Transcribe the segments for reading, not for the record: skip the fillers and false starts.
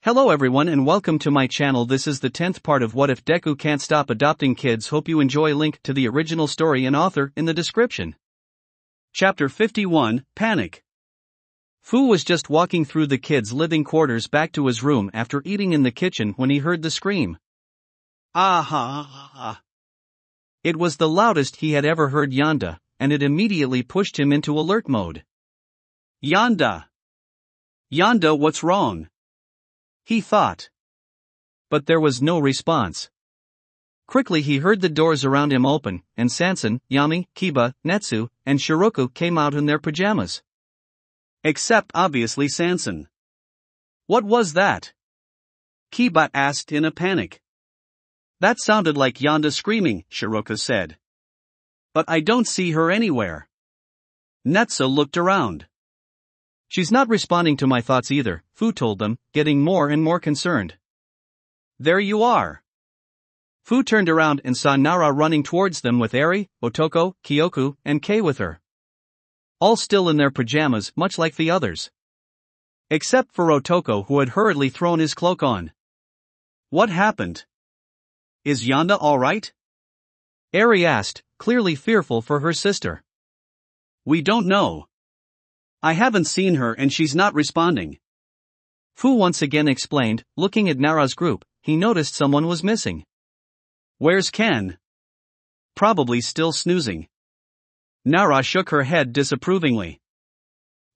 Hello everyone and welcome to my channel. This is the 10th part of What If Deku Can't Stop Adopting Kids. Hope you enjoy. Link to the original story and author in the description. Chapter 51, Panic. Fu was just walking through the kids' living quarters back to his room after eating in the kitchen when he heard the scream. Ah! It was the loudest he had ever heard Yonda, and it immediately pushed him into alert mode. Yonda! Yonda, what's wrong? He thought. But there was no response. Quickly he heard the doors around him open, and Sansen, Yami, Kiba, Netsu, and Shiroku came out in their pajamas. Except obviously Sansen. What was that? Kiba asked in a panic. That sounded like Yonda screaming, Shiroku said. But I don't see her anywhere. Netsu looked around. She's not responding to my thoughts either, Fu told them, getting more and more concerned. There you are. Fu turned around and saw Nara running towards them with Eri, Otoko, Kyoku, and Kei with her. All still in their pajamas, much like the others. Except for Otoko, who had hurriedly thrown his cloak on. What happened? Is Yonda alright? Eri asked, clearly fearful for her sister. We don't know. I haven't seen her and she's not responding. Fu once again explained, looking at Nara's group, he noticed someone was missing. Where's Ken? Probably still snoozing. Nara shook her head disapprovingly.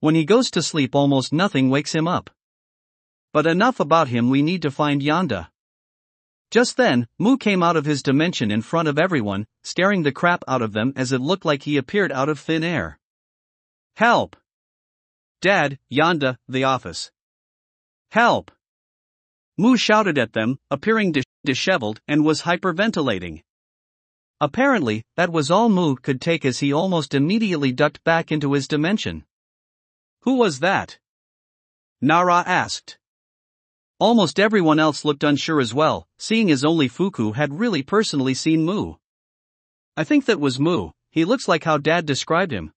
When he goes to sleep almost nothing wakes him up. But enough about him, we need to find Yonda. Just then, Mu came out of his dimension in front of everyone, staring the crap out of them as it looked like he appeared out of thin air. Help! Dad, Yonda, the office. Help! Mu shouted at them, appearing disheveled and was hyperventilating. Apparently, that was all Mu could take as he almost immediately ducked back into his dimension. Who was that? Nara asked. Almost everyone else looked unsure as well, seeing as only Fuku had really personally seen Mu. I think that was Mu, he looks like how Dad described him.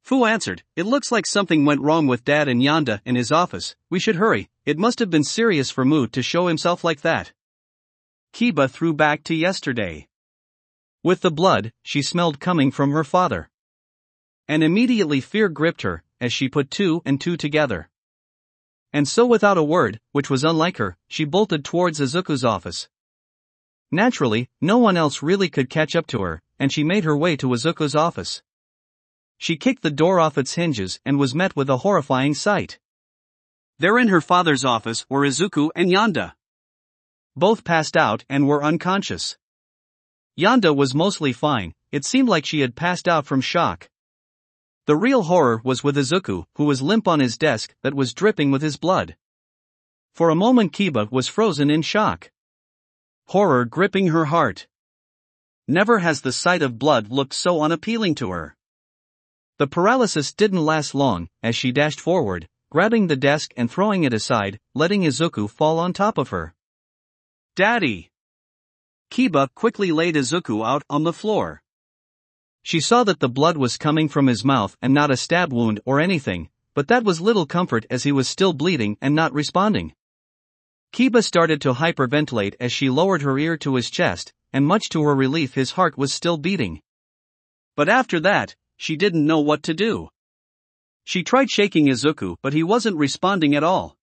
Fu answered, it looks like something went wrong with Dad and Yonda in his office, we should hurry, it must have been serious for Mu to show himself like that. Kiba threw back to yesterday. With the blood she smelled coming from her father. And immediately fear gripped her, as she put two and two together. And so without a word, which was unlike her, she bolted towards Izuku's office. Naturally, no one else really could catch up to her, and she made her way to Izuku's office. She kicked the door off its hinges and was met with a horrifying sight. There in her father's office were Izuku and Yonda. Both passed out and were unconscious. Yonda was mostly fine, it seemed like she had passed out from shock. The real horror was with Izuku, who was limp on his desk that was dripping with his blood. For a moment Kiba was frozen in shock. Horror gripping her heart. Never has the sight of blood looked so unappealing to her. The paralysis didn't last long, as she dashed forward, grabbing the desk and throwing it aside, letting Izuku fall on top of her. Daddy! Kiba quickly laid Izuku out on the floor. She saw that the blood was coming from his mouth and not a stab wound or anything, but that was little comfort as he was still bleeding and not responding. Kiba started to hyperventilate as she lowered her ear to his chest, and much to her relief his heart was still beating. But after that, she didn't know what to do. She tried shaking Izuku but he wasn't responding at all.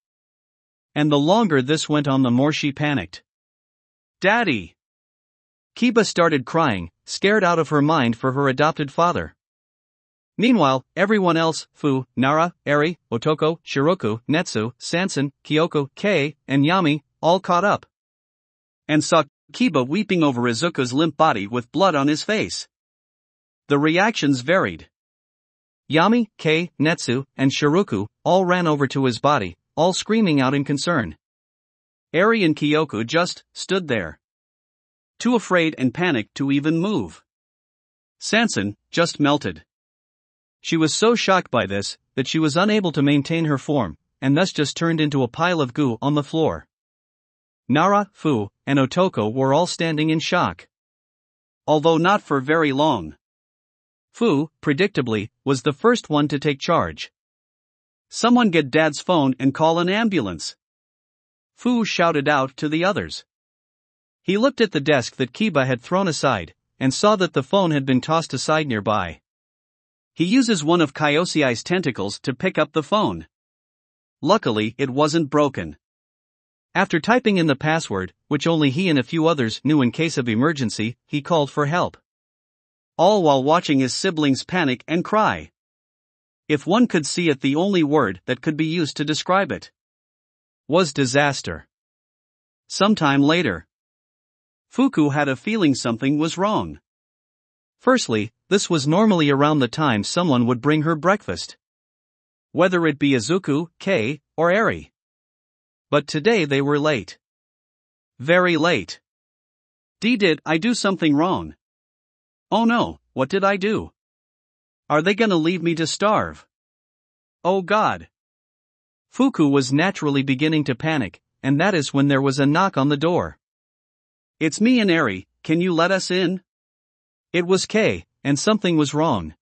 And the longer this went on the more she panicked. Daddy! Kiba started crying, scared out of her mind for her adopted father. Meanwhile, everyone else, Fu, Nara, Eri, Otoko, Shiroku, Netsu, Sansen, Kyoku, Kei, and Yami, all caught up. And saw Kiba weeping over Izuku's limp body with blood on his face. The reactions varied. Yami, Kei, Netsu, and Shiroku all ran over to his body, all screaming out in concern. Eri and Kyoku just stood there. Too afraid and panicked to even move. Sansen just melted. She was so shocked by this that she was unable to maintain her form, and thus just turned into a pile of goo on the floor. Nara, Fu, and Otoko were all standing in shock. Although not for very long. Fu, predictably, was the first one to take charge. Someone get Dad's phone and call an ambulance. Fu shouted out to the others. He looked at the desk that Kiba had thrown aside, and saw that the phone had been tossed aside nearby. He uses one of Kyosei's tentacles to pick up the phone. Luckily, it wasn't broken. After typing in the password, which only he and a few others knew in case of emergency, he called for help. All while watching his siblings panic and cry. If one could see it, the only word that could be used to describe it was disaster. Sometime later, Fuku had a feeling something was wrong. Firstly, this was normally around the time someone would bring her breakfast. Whether it be Izuku, Kei, or Eri. But today they were late. Very late. Did I do something wrong? Oh no, what did I do? Are they gonna leave me to starve? Oh God. Fuku was naturally beginning to panic, and that is when there was a knock on the door. It's me and Eri, can you let us in? It was Kei, and something was wrong.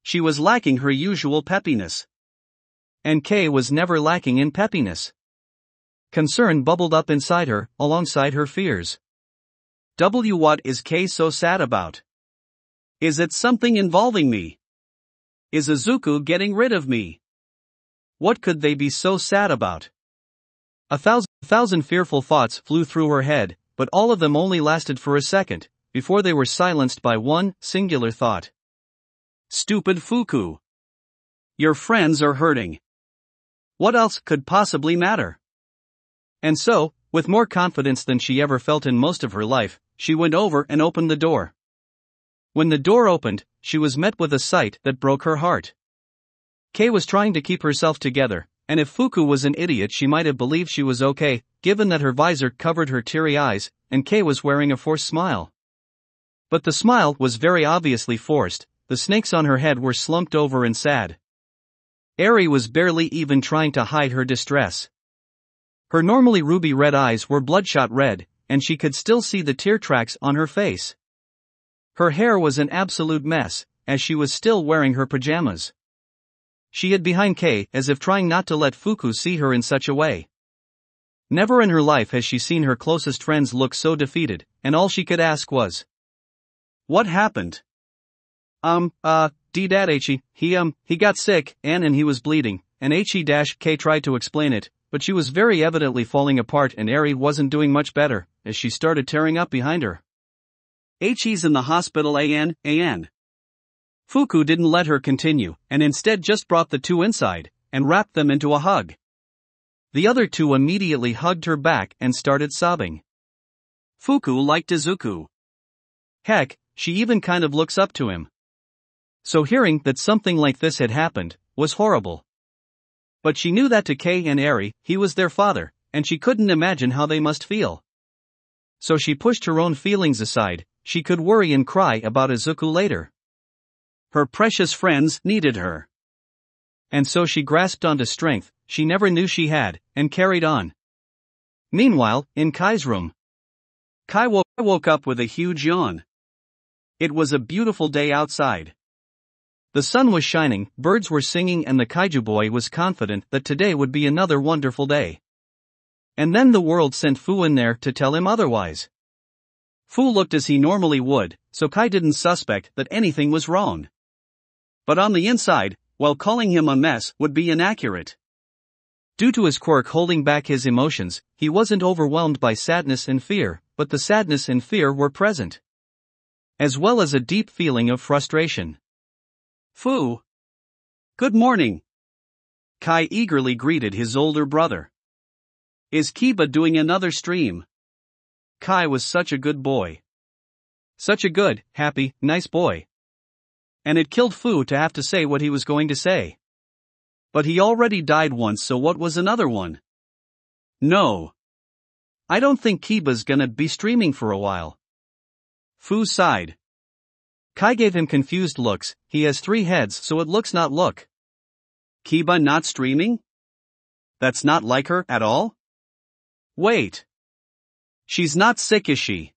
She was lacking her usual peppiness. And Kei was never lacking in peppiness. Concern bubbled up inside her, alongside her fears. What is Kei so sad about? Is it something involving me? Is Izuku getting rid of me? What could they be so sad about? A thousand fearful thoughts flew through her head, but all of them only lasted for a second, before they were silenced by one singular thought. Stupid Fuku. Your friends are hurting. What else could possibly matter? And so, with more confidence than she ever felt in most of her life, she went over and opened the door. When the door opened, she was met with a sight that broke her heart. Kei was trying to keep herself together, and if Fuku was an idiot she might have believed she was okay, given that her visor covered her teary eyes, and Kei was wearing a forced smile. But the smile was very obviously forced, the snakes on her head were slumped over and sad. Eri was barely even trying to hide her distress. Her normally ruby-red eyes were bloodshot red, and she could still see the tear tracks on her face. Her hair was an absolute mess, as she was still wearing her pajamas. She hid behind Kei as if trying not to let Fuku see her in such a way. Never in her life has she seen her closest friends look so defeated, and all she could ask was, "What happened?" Dad H. He got sick, and he was bleeding, and H-K tried to explain it, but she was very evidently falling apart and Eri wasn't doing much better, as she started tearing up behind her. He's in the hospital an. Fuku didn't let her continue, and instead just brought the two inside, and wrapped them into a hug. The other two immediately hugged her back and started sobbing. Fuku liked Izuku. Heck, she even kind of looks up to him. So hearing that something like this had happened, was horrible. But she knew that to Kei and Eri, he was their father, and she couldn't imagine how they must feel. So she pushed her own feelings aside, she could worry and cry about Izuku later. Her precious friends needed her. And so she grasped onto strength she never knew she had, and carried on. Meanwhile, in Kai's room, Kai woke up with a huge yawn. It was a beautiful day outside. The sun was shining, birds were singing, and the kaiju boy was confident that today would be another wonderful day. And then the world sent Fu in there to tell him otherwise. Fu looked as he normally would, so Kai didn't suspect that anything was wrong. But on the inside, while calling him a mess would be inaccurate. Due to his quirk holding back his emotions, he wasn't overwhelmed by sadness and fear, but the sadness and fear were present. As well as a deep feeling of frustration. Fu. Good morning. Kai eagerly greeted his older brother. Is Kiba doing another stream? Kai was such a good boy. Such a good, happy, nice boy. And it killed Fu to have to say what he was going to say. But he already died once, so what was another one? No. I don't think Kiba's gonna be streaming for a while. Fu sighed. Kai gave him confused looks. He has 3 heads, so it looks not look. Kiba not streaming? That's not like her at all? Wait. She's not sick, is she?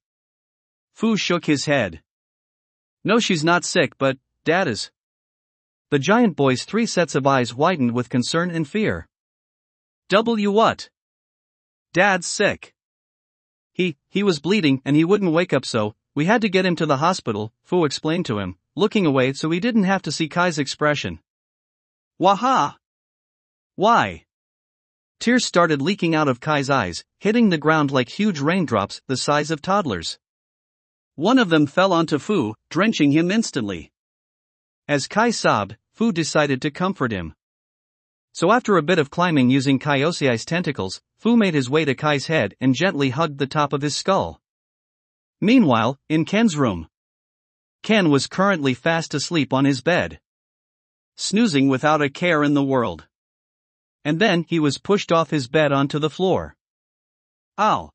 Fu shook his head. No, she's not sick, but Dad is. The giant boy's 3 sets of eyes widened with concern and fear. What? Dad's sick. He was bleeding and he wouldn't wake up, so we had to get him to the hospital, Fu explained to him, looking away so he didn't have to see Kai's expression. Waha! Why? Tears started leaking out of Kai's eyes, hitting the ground like huge raindrops the size of toddlers. One of them fell onto Fu, drenching him instantly. As Kai sobbed, Fu decided to comfort him. So after a bit of climbing using Kaiosei's tentacles, Fu made his way to Kai's head and gently hugged the top of his skull. Meanwhile, in Ken's room, Ken was currently fast asleep on his bed, snoozing without a care in the world. And then he was pushed off his bed onto the floor. Ow!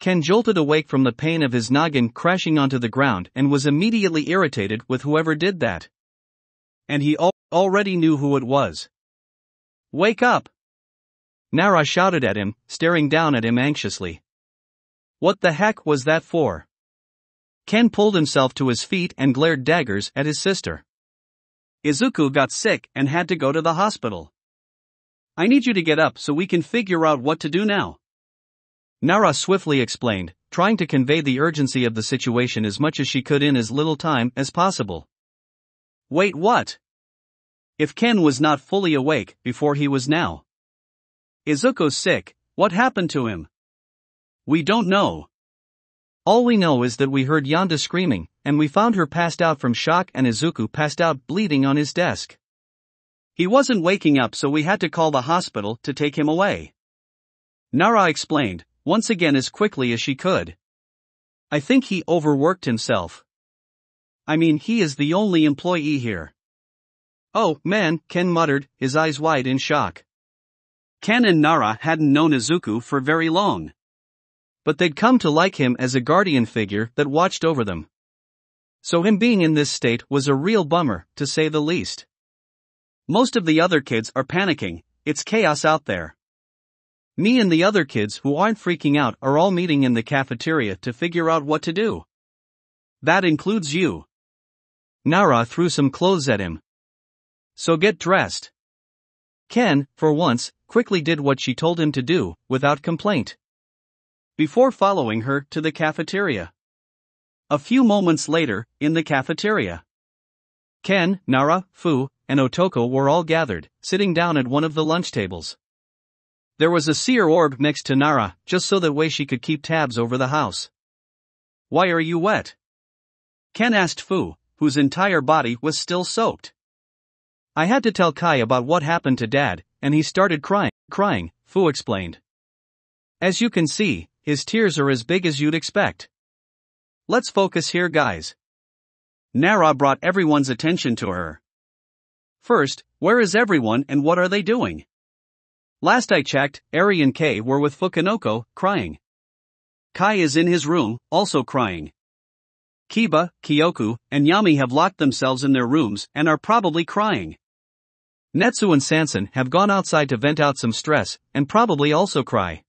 Ken jolted awake from the pain of his noggin crashing onto the ground and was immediately irritated with whoever did that. And he already knew who it was. Wake up! Nara shouted at him, staring down at him anxiously. What the heck was that for? Ken pulled himself to his feet and glared daggers at his sister. Izuku got sick and had to go to the hospital. I need you to get up so we can figure out what to do now. Nara swiftly explained, trying to convey the urgency of the situation as much as she could in as little time as possible. Wait, what? If Ken was not fully awake before he was now. Izuku's sick, what happened to him? We don't know. All we know is that we heard Yonda screaming, and we found her passed out from shock and Izuku passed out bleeding on his desk. He wasn't waking up, so we had to call the hospital to take him away. Nara explained, once again as quickly as she could. I think he overworked himself. I mean, he is the only employee here. Oh, man, Ken muttered, his eyes wide in shock. Ken and Nara hadn't known Izuku for very long, but they'd come to like him as a guardian figure that watched over them. So him being in this state was a real bummer, to say the least. Most of the other kids are panicking, it's chaos out there. Me and the other kids who aren't freaking out are all meeting in the cafeteria to figure out what to do. That includes you. Nara threw some clothes at him. So get dressed. Ken, for once, quickly did what she told him to do, without complaint, before following her to the cafeteria. A few moments later, in the cafeteria, Ken, Nara, Fu, and Otoko were all gathered, sitting down at one of the lunch tables. There was a seer orb next to Nara, just so that way she could keep tabs over the house. Why are you wet? Ken asked Fu, whose entire body was still soaked. I had to tell Kai about what happened to Dad, and he started crying, Fu explained. As you can see, his tears are as big as you'd expect. Let's focus here, guys. Nara brought everyone's attention to her. First, where is everyone and what are they doing? Last I checked, Eri and Kei were with Fukinoko, crying. Kai is in his room, also crying. Kiba, Kyoku, and Yami have locked themselves in their rooms and are probably crying. Netsu and Sansen have gone outside to vent out some stress, and probably also cry.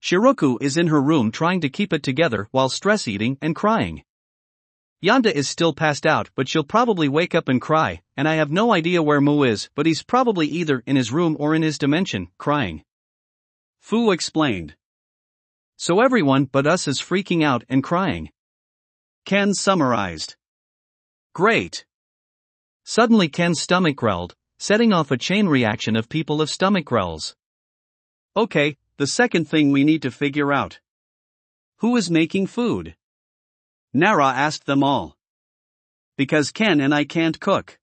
Shiroku is in her room trying to keep it together while stress eating and crying. Yonda is still passed out, but she'll probably wake up and cry, and I have no idea where Mu is, but he's probably either in his room or in his dimension, crying. Fu explained. So everyone but us is freaking out and crying. Ken summarized. Great. Suddenly Ken's stomach growled, setting off a chain reaction of people of stomach growls. Okay, the second thing we need to figure out. Who is making food? Nara asked them all. Because Ken and I can't cook.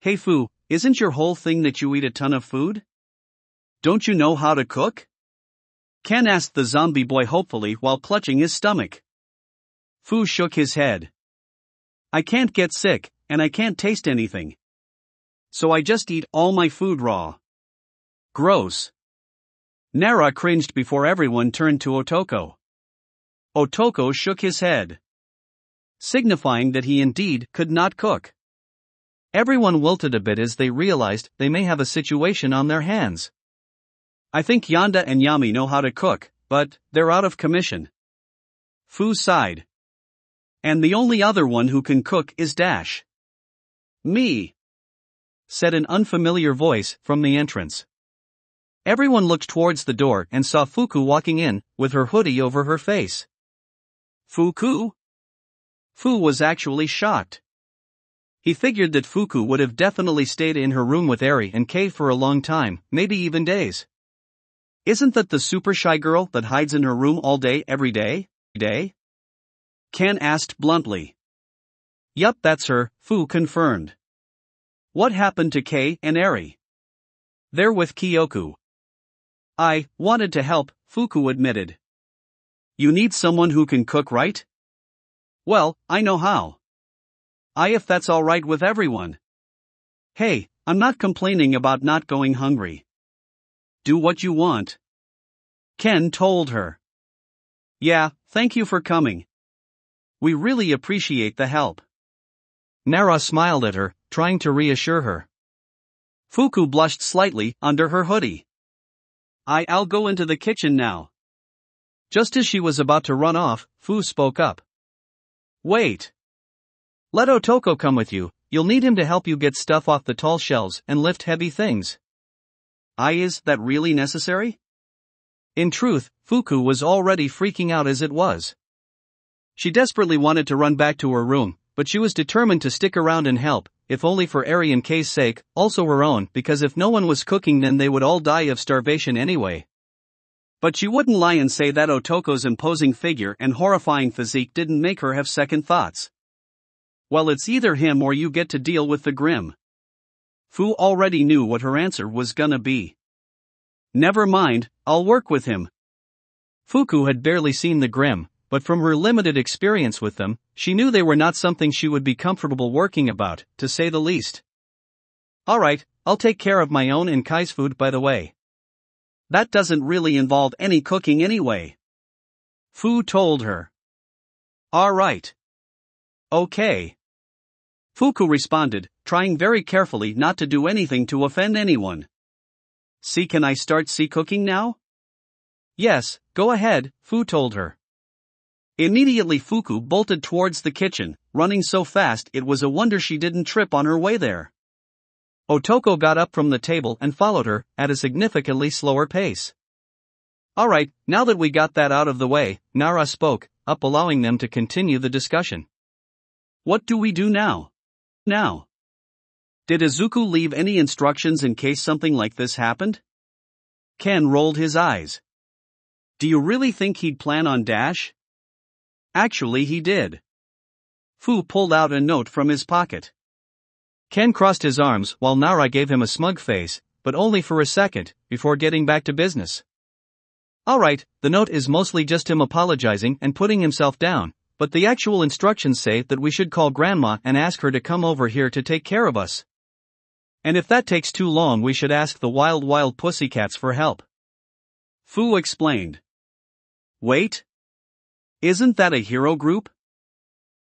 Hey Fu, isn't your whole thing that you eat a ton of food? Don't you know how to cook? Ken asked the zombie boy hopefully while clutching his stomach. Fu shook his head. I can't get sick, and I can't taste anything. So I just eat all my food raw. Gross. Nara cringed before everyone turned to Otoko. Otoko shook his head, signifying that he indeed could not cook. Everyone wilted a bit as they realized they may have a situation on their hands. I think Yonda and Yami know how to cook, but they're out of commission. Fu sighed. And the only other one who can cook is Dash. Me, said an unfamiliar voice from the entrance. Everyone looked towards the door and saw Fuku walking in, with her hoodie over her face. Fuku? Fu was actually shocked. He figured that Fuku would have definitely stayed in her room with Eri and Kei for a long time, maybe even days. Isn't that the super shy girl that hides in her room all day every day? Ken asked bluntly. Yup, that's her, Fu confirmed. What happened to Kei and Eri? They're with Kyoku. I wanted to help, Fuku admitted. You need someone who can cook, right? Well, I know how. If that's alright with everyone. Hey, I'm not complaining about not going hungry. Do what you want. Ken told her. Yeah, thank you for coming. We really appreciate the help. Nara smiled at her, trying to reassure her. Fuku blushed slightly under her hoodie. I'll go into the kitchen now. Just as she was about to run off, Fu spoke up. Wait. Let Otoko come with you, you'll need him to help you get stuff off the tall shelves and lift heavy things. Is that really necessary? In truth, Fuku was already freaking out as it was. She desperately wanted to run back to her room, but she was determined to stick around and help, if only for Eri and Kei's sake, also her own, because if no one was cooking then they would all die of starvation anyway. But she wouldn't lie and say that Otoko's imposing figure and horrifying physique didn't make her have second thoughts. Well, it's either him or you get to deal with the Grim. Fu already knew what her answer was gonna be. Never mind, I'll work with him. Fuku had barely seen the Grim, but from her limited experience with them, she knew they were not something she would be comfortable working about, to say the least. Alright, I'll take care of my own and Kai's food by the way. That doesn't really involve any cooking anyway. Fu told her. Alright. Okay. Fuku responded, trying very carefully not to do anything to offend anyone. See, can I start cooking now? Yes, go ahead, Fu told her. Immediately Fuku bolted towards the kitchen, running so fast it was a wonder she didn't trip on her way there. Otoko got up from the table and followed her, at a significantly slower pace. Alright, now that we got that out of the way, Nara spoke, up allowing them to continue the discussion. What do we do now? Did Izuku leave any instructions in case something like this happened? Ken rolled his eyes. Do you really think he'd plan on dash? Actually he did. Fu pulled out a note from his pocket. Ken crossed his arms while Nara gave him a smug face, but only for a second, before getting back to business. Alright, the note is mostly just him apologizing and putting himself down, but the actual instructions say that we should call Grandma and ask her to come over here to take care of us. And if that takes too long we should ask the wild pussycats for help. Fu explained. Wait? Isn't that a hero group?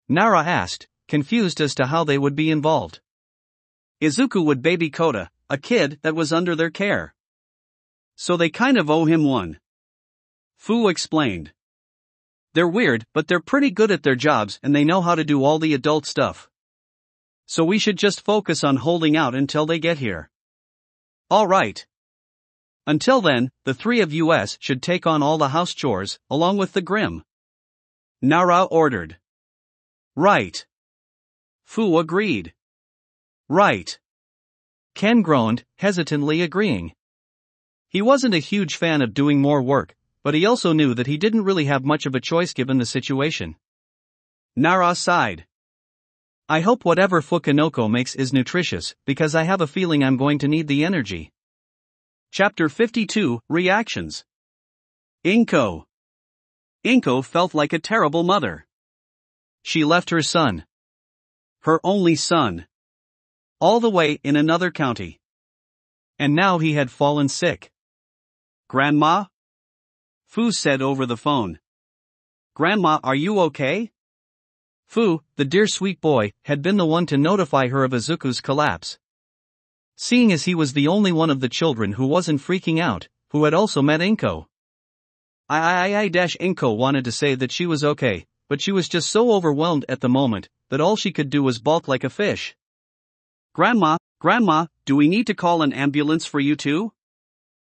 Nara asked, confused as to how they would be involved. Izuku would baby Kota, a kid that was under their care. So they kind of owe him one. Fu explained. They're weird, but they're pretty good at their jobs and they know how to do all the adult stuff. So we should just focus on holding out until they get here. Alright. Until then, the three of us should take on all the house chores, along with the Grim. Nara ordered. Right. Fu agreed. Right. Ken groaned, hesitantly agreeing. He wasn't a huge fan of doing more work, but he also knew that he didn't really have much of a choice given the situation. Nara sighed. I hope whatever Fukinoko makes is nutritious, because I have a feeling I'm going to need the energy. Chapter 52, Reactions. Inko. Inko felt like a terrible mother. She left her son. Her only son. All the way in another county. And now he had fallen sick. Grandma? Fu said over the phone. Grandma, are you okay? Fu, the dear sweet boy, had been the one to notify her of Izuku's collapse. Seeing as he was the only one of the children who wasn't freaking out, who had also met Inko. Inko wanted to say that she was okay, but she was just so overwhelmed at the moment, that all she could do was balk like a fish. Grandma, do we need to call an ambulance for you too?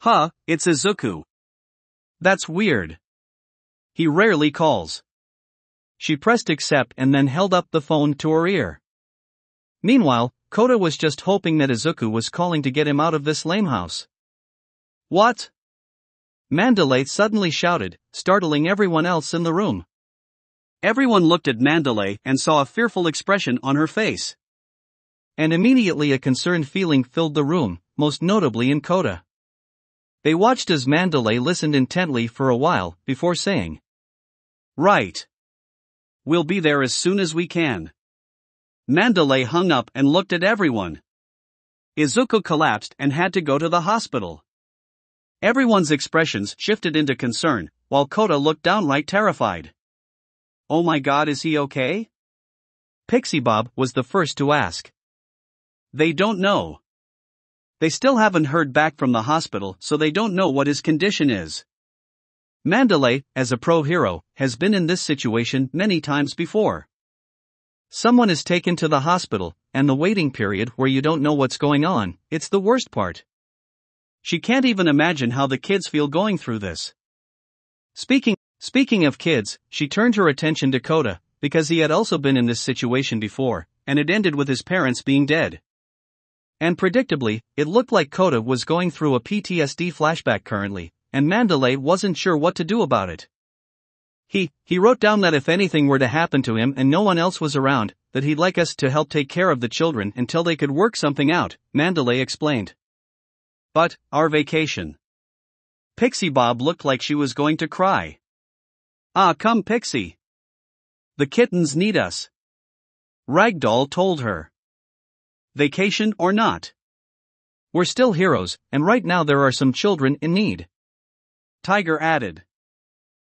Huh, it's Izuku. That's weird. He rarely calls. She pressed accept and then held up the phone to her ear. Meanwhile, Kota was just hoping that Izuku was calling to get him out of this lame house. What? Mandalay suddenly shouted, startling everyone else in the room. Everyone looked at Mandalay and saw a fearful expression on her face. And immediately a concerned feeling filled the room, most notably in Kota. They watched as Mandalay listened intently for a while, before saying, "Right. We'll be there as soon as we can." Mandalay hung up and looked at everyone. Izuku collapsed and had to go to the hospital. Everyone's expressions shifted into concern, while Kota looked downright terrified. "Oh my god, is he okay?" Pixie Bob was the first to ask. "They don't know. They still haven't heard back from the hospital, so they don't know what his condition is." Mandalay, as a pro hero, has been in this situation many times before. Someone is taken to the hospital, and the waiting period where you don't know what's going on, it's the worst part. She can't even imagine how the kids feel going through this. Speaking of kids, she turned her attention to Kota, because he had also been in this situation before, and it ended with his parents being dead. And predictably, it looked like Kota was going through a PTSD flashback currently, and Mandalay wasn't sure what to do about it. He wrote down that if anything were to happen to him and no one else was around, that he'd like us to help take care of the children until they could work something out, Mandalay explained. "But, our vacation." Pixie Bob looked like she was going to cry. "Ah, come Pixie. The kittens need us," Ragdoll told her. "Vacation or not, we're still heroes, and right now there are some children in need," Tiger added.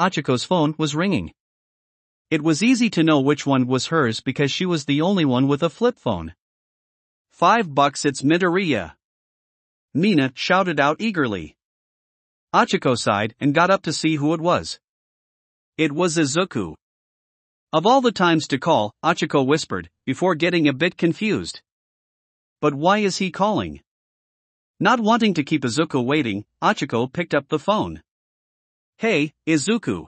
Achiko's phone was ringing. It was easy to know which one was hers because she was the only one with a flip phone. $5, it's Midoriya. Mina shouted out eagerly. Achiko sighed and got up to see who it was. It was Izuku. Of all the times to call, Achiko whispered, before getting a bit confused. But why is he calling? Not wanting to keep Izuku waiting, Achiko picked up the phone. Hey, Izuku.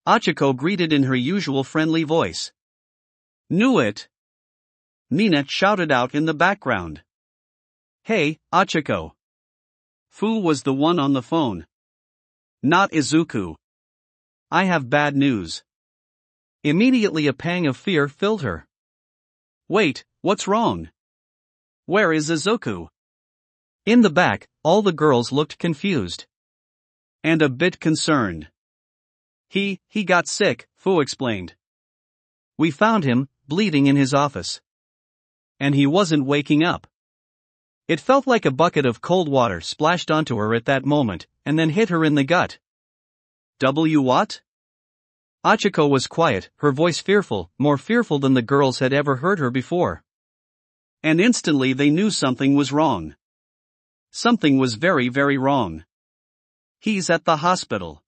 Achiko greeted in her usual friendly voice. Knew it. Mina shouted out in the background. Hey, Achiko. Fu was the one on the phone. Not Izuku. I have bad news. Immediately a pang of fear filled her. Wait, what's wrong? Where is Izuku? In the back, all the girls looked confused. And a bit concerned. He got sick, Fu explained. We found him, bleeding in his office. And he wasn't waking up. It felt like a bucket of cold water splashed onto her at that moment, and then hit her in the gut. What? Achiko was quiet, her voice fearful, more fearful than the girls had ever heard her before. And instantly they knew something was wrong. Something was very, very wrong. He's at the hospital.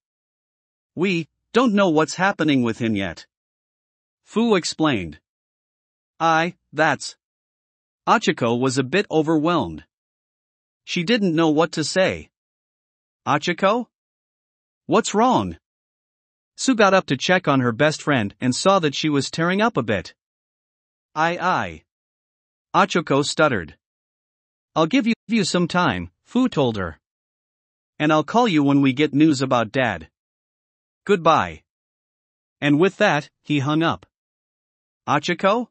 We don't know what's happening with him yet. Fu explained. That's. Achiko was a bit overwhelmed. She didn't know what to say. Achiko? What's wrong? Su got up to check on her best friend and saw that she was tearing up a bit. Achiko stuttered. I'll give you some time, Fu told her. And I'll call you when we get news about Dad. Goodbye. And with that, he hung up. Achiko?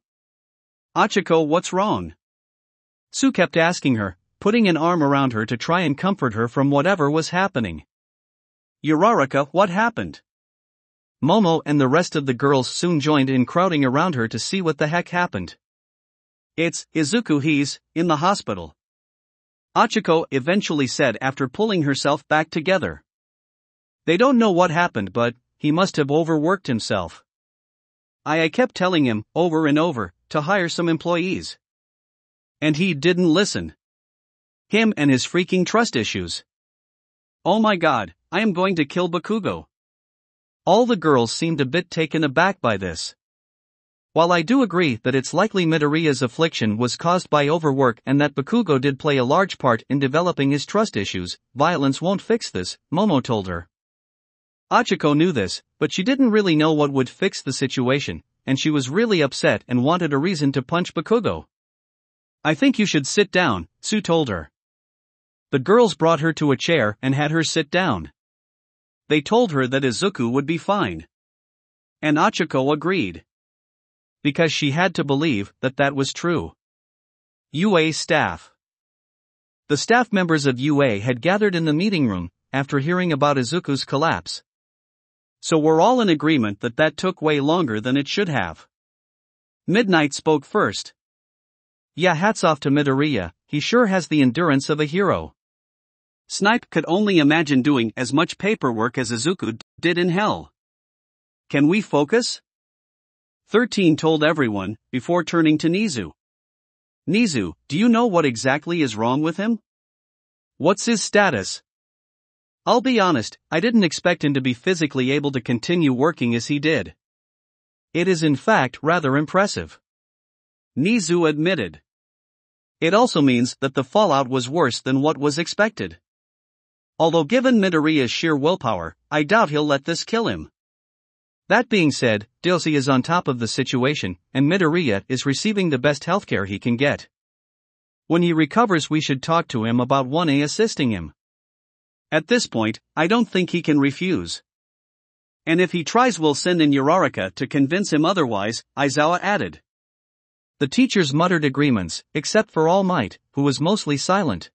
Achiko, what's wrong? Su kept asking her, putting an arm around her to try and comfort her from whatever was happening. Uraraka, what happened? Momo and the rest of the girls soon joined in, crowding around her to see what the heck happened. It's Izuku, he's in the hospital. Achiko eventually said after pulling herself back together. They don't know what happened, but he must have overworked himself. I kept telling him, over and over, to hire some employees. And he didn't listen. Him and his freaking trust issues. Oh my god, I am going to kill Bakugo. All the girls seemed a bit taken aback by this. While I do agree that it's likely Midoriya's affliction was caused by overwork and that Bakugo did play a large part in developing his trust issues, violence won't fix this, Momo told her. Achiko knew this, but she didn't really know what would fix the situation, and she was really upset and wanted a reason to punch Bakugo. I think you should sit down, Sue told her. The girls brought her to a chair and had her sit down. They told her that Izuku would be fine. And Achiko agreed. Because she had to believe that that was true. UA staff. The staff members of UA had gathered in the meeting room after hearing about Izuku's collapse. So we're all in agreement that that took way longer than it should have. Midnight spoke first. Yeah, hats off to Midoriya, he sure has the endurance of a hero. Snipe could only imagine doing as much paperwork as Izuku did in hell. Can we focus? 13 told everyone, before turning to Nizu. Nizu, do you know what exactly is wrong with him? What's his status? I'll be honest, I didn't expect him to be physically able to continue working as he did. It is in fact rather impressive. Nizu admitted. It also means that the fallout was worse than what was expected. Although given Midoriya's sheer willpower, I doubt he'll let this kill him. That being said, Dilsey is on top of the situation, and Midoriya is receiving the best healthcare he can get. When he recovers we should talk to him about 1A assisting him. At this point, I don't think he can refuse. And if he tries we'll send in Uraraka to convince him otherwise, Aizawa added. The teachers muttered agreements, except for All Might, who was mostly silent.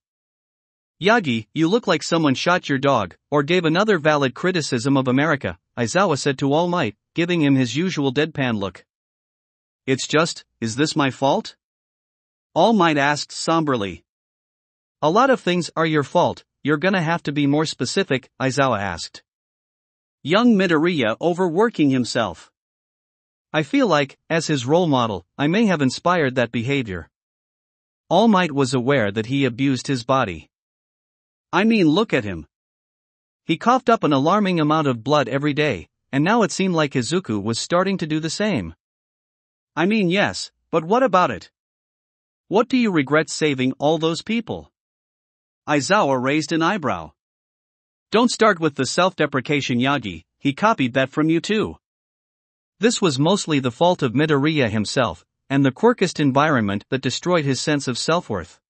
Yagi, you look like someone shot your dog, or gave another valid criticism of America, Aizawa said to All Might, giving him his usual deadpan look. It's just, is this my fault? All Might asked somberly. A lot of things are your fault, you're gonna have to be more specific, Aizawa asked. Young Midoriya overworking himself. I feel like, as his role model, I may have inspired that behavior. All Might was aware that he abused his body. I mean, look at him. He coughed up an alarming amount of blood every day, and now it seemed like Izuku was starting to do the same. I mean, yes, but what about it? What do you regret saving all those people? Aizawa raised an eyebrow. Don't start with the self-deprecation, Yagi, he copied that from you too. This was mostly the fault of Midoriya himself, and the quirkist environment that destroyed his sense of self-worth.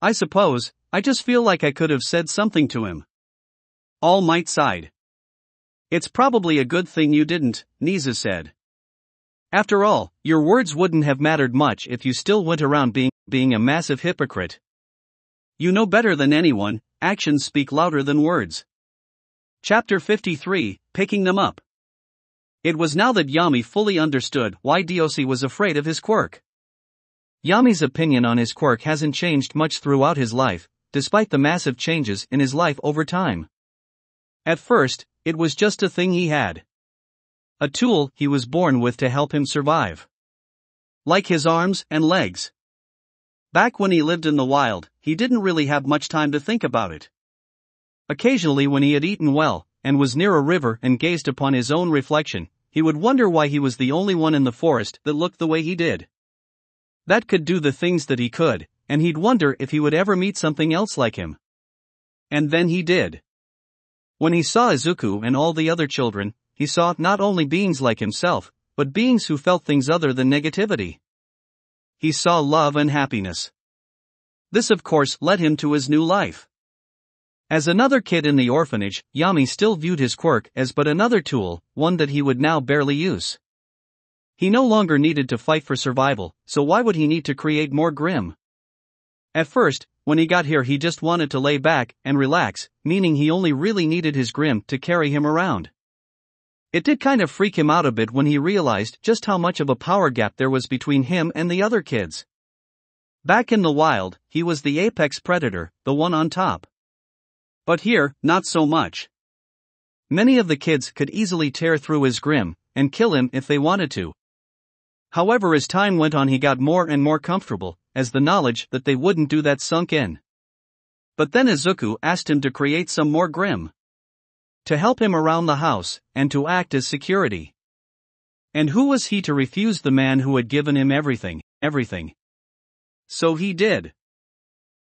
I suppose, I just feel like I could have said something to him. All Might sighed. It's probably a good thing you didn't, Nizu said. After all, your words wouldn't have mattered much if you still went around being a massive hypocrite. You know better than anyone, actions speak louder than words. Chapter 53, Picking Them Up. It was now that Yami fully understood why Diosy was afraid of his quirk. Yami's opinion on his quirk hasn't changed much throughout his life, despite the massive changes in his life over time. At first, it was just a thing he had. A tool he was born with to help him survive. Like his arms and legs. Back when he lived in the wild, he didn't really have much time to think about it. Occasionally when he had eaten well, and was near a river and gazed upon his own reflection, he would wonder why he was the only one in the forest that looked the way he did. That could do the things that he could, and he'd wonder if he would ever meet something else like him. And then he did. When he saw Izuku and all the other children, he saw not only beings like himself, but beings who felt things other than negativity. He saw love and happiness. This of course led him to his new life. As another kid in the orphanage, Yami still viewed his quirk as but another tool, one that he would now barely use. He no longer needed to fight for survival, so why would he need to create more grim? At first, when he got here he just wanted to lay back and relax, meaning he only really needed his grim to carry him around. It did kind of freak him out a bit when he realized just how much of a power gap there was between him and the other kids. Back in the wild, he was the apex predator, the one on top. But here, not so much. Many of the kids could easily tear through his grim and kill him if they wanted to. However, as time went on he got more and more comfortable, as the knowledge that they wouldn't do that sunk in. But then Izuku asked him to create some more Grim. To help him around the house, and to act as security. And who was he to refuse the man who had given him everything? So he did.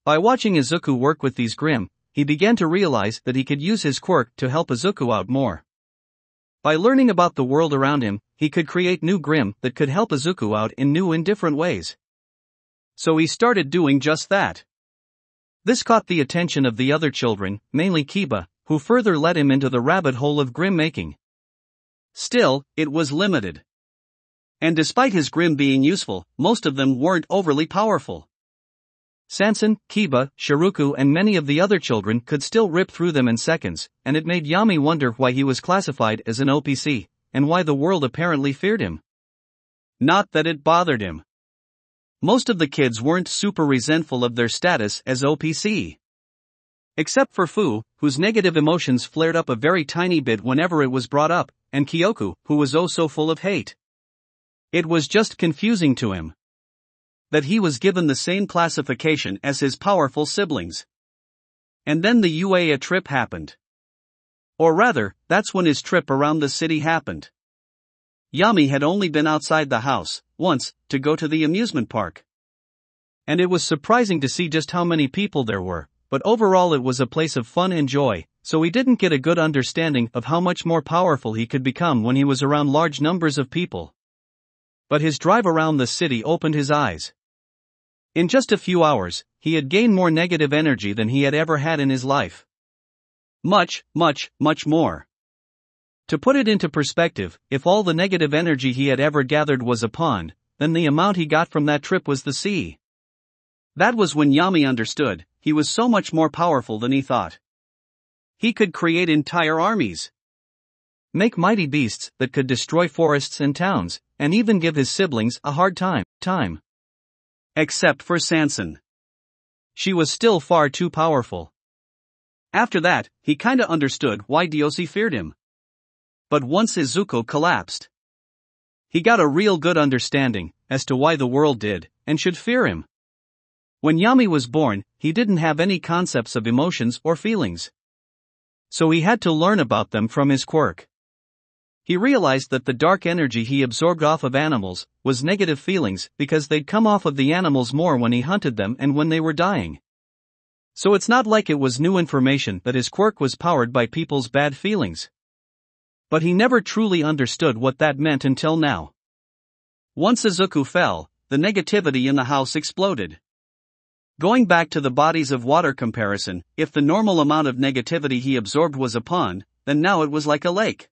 By watching Izuku work with these Grim, he began to realize that he could use his quirk to help Izuku out more. By learning about the world around him, he could create new Grim that could help Izuku out in new and different ways. So he started doing just that. This caught the attention of the other children, mainly Kiba, who further led him into the rabbit hole of Grim making. Still, it was limited. And despite his Grim being useful, most of them weren't overly powerful. Sansen, Kiba, Shiruku and many of the other children could still rip through them in seconds, and it made Yami wonder why he was classified as an OPC, and why the world apparently feared him. Not that it bothered him. Most of the kids weren't super resentful of their status as OPC. Except for Fu, whose negative emotions flared up a very tiny bit whenever it was brought up, and Kyoku, who was oh so full of hate. It was just confusing to him that he was given the same classification as his powerful siblings. And then the UAA trip happened. Or rather, that's when his trip around the city happened. Yami had only been outside the house, once, to go to the amusement park. And it was surprising to see just how many people there were, but overall it was a place of fun and joy, so he didn't get a good understanding of how much more powerful he could become when he was around large numbers of people. But his drive around the city opened his eyes. In just a few hours, he had gained more negative energy than he had ever had in his life. Much more. To put it into perspective, if all the negative energy he had ever gathered was a pond, then the amount he got from that trip was the sea. That was when Yami understood, he was so much more powerful than he thought. He could create entire armies. Make mighty beasts that could destroy forests and towns, and even give his siblings a hard time. Except for Sansen. She was still far too powerful. After that, he kinda understood why Diosi feared him. But once Izuku collapsed, he got a real good understanding as to why the world did and should fear him. When Yami was born, he didn't have any concepts of emotions or feelings. So he had to learn about them from his quirk. He realized that the dark energy he absorbed off of animals was negative feelings because they'd come off of the animals more when he hunted them and when they were dying. So it's not like it was new information that his quirk was powered by people's bad feelings. But he never truly understood what that meant until now. Once Izuku fell, the negativity in the house exploded. Going back to the bodies of water comparison, if the normal amount of negativity he absorbed was a pond, then now it was like a lake.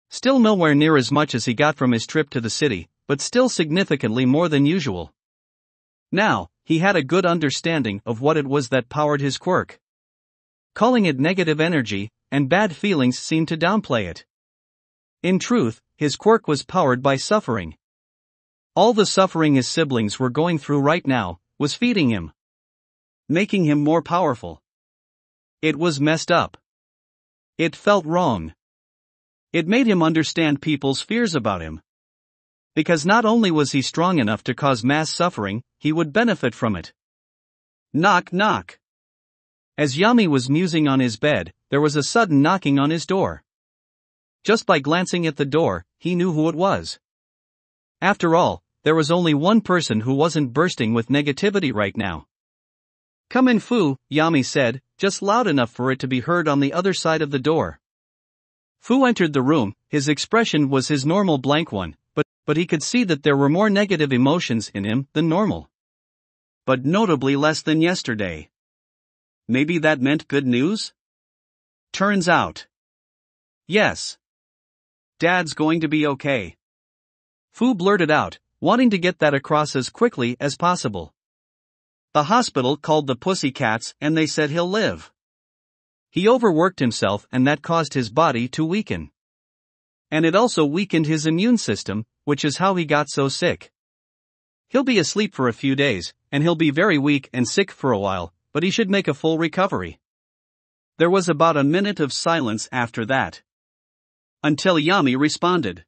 Still nowhere near as much as he got from his trip to the city, but still significantly more than usual. Now, he had a good understanding of what it was that powered his quirk. Calling it negative energy, and bad feelings seemed to downplay it. In truth, his quirk was powered by suffering. All the suffering his siblings were going through right now was feeding him, making him more powerful. It was messed up. It felt wrong. It made him understand people's fears about him. Because not only was he strong enough to cause mass suffering, he would benefit from it. Knock knock. As Yami was musing on his bed, there was a sudden knocking on his door. Just by glancing at the door, he knew who it was. After all, there was only one person who wasn't bursting with negativity right now. "Come in, Fu," Yami said, just loud enough for it to be heard on the other side of the door. Fu entered the room. His expression was his normal blank one, but he could see that there were more negative emotions in him than normal. But notably less than yesterday. Maybe that meant good news? Turns out. Yes. Dad's going to be okay. Fu blurted out, wanting to get that across as quickly as possible. The hospital called the Pussycats and they said he'll live. He overworked himself and that caused his body to weaken. And it also weakened his immune system, which is how he got so sick. He'll be asleep for a few days, and he'll be very weak and sick for a while, but he should make a full recovery. There was about a minute of silence after that. Until Yami responded.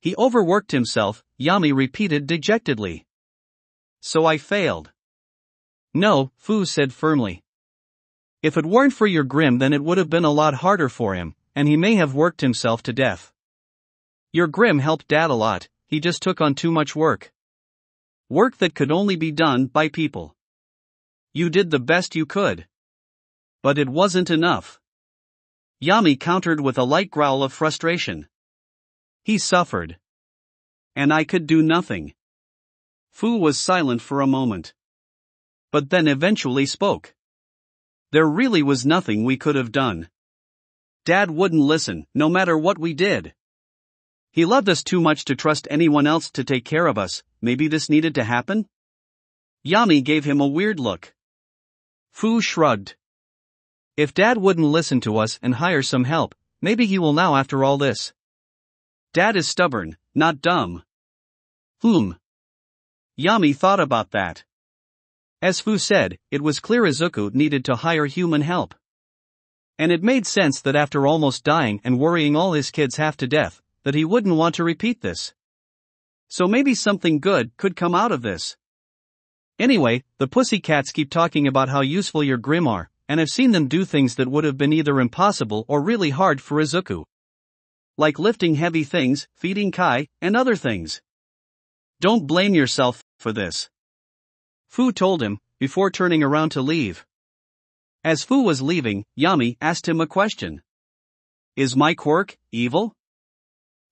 He overworked himself, Yami repeated dejectedly. So I failed. No, Fu said firmly. If it weren't for your Grim, then it would have been a lot harder for him, and he may have worked himself to death. Your Grim helped Dad a lot, he just took on too much work. Work that could only be done by people. You did the best you could. But it wasn't enough. Yami countered with a light growl of frustration. He suffered. And I could do nothing. Fu was silent for a moment. But then eventually spoke. There really was nothing we could have done. Dad wouldn't listen, no matter what we did. He loved us too much to trust anyone else to take care of us. Maybe this needed to happen? Yami gave him a weird look. Fu shrugged. If Dad wouldn't listen to us and hire some help, maybe he will now after all this. Dad is stubborn, not dumb. Yami thought about that. As Fu said, it was clear Izuku needed to hire human help. And it made sense that after almost dying and worrying all his kids half to death, that he wouldn't want to repeat this. So maybe something good could come out of this. Anyway, the pussycats keep talking about how useful your Grim are, and I've seen them do things that would have been either impossible or really hard for Izuku. Like lifting heavy things, feeding Kai, and other things. Don't blame yourself for this. Fu told him, before turning around to leave. As Fu was leaving, Yami asked him a question. Is my quirk evil?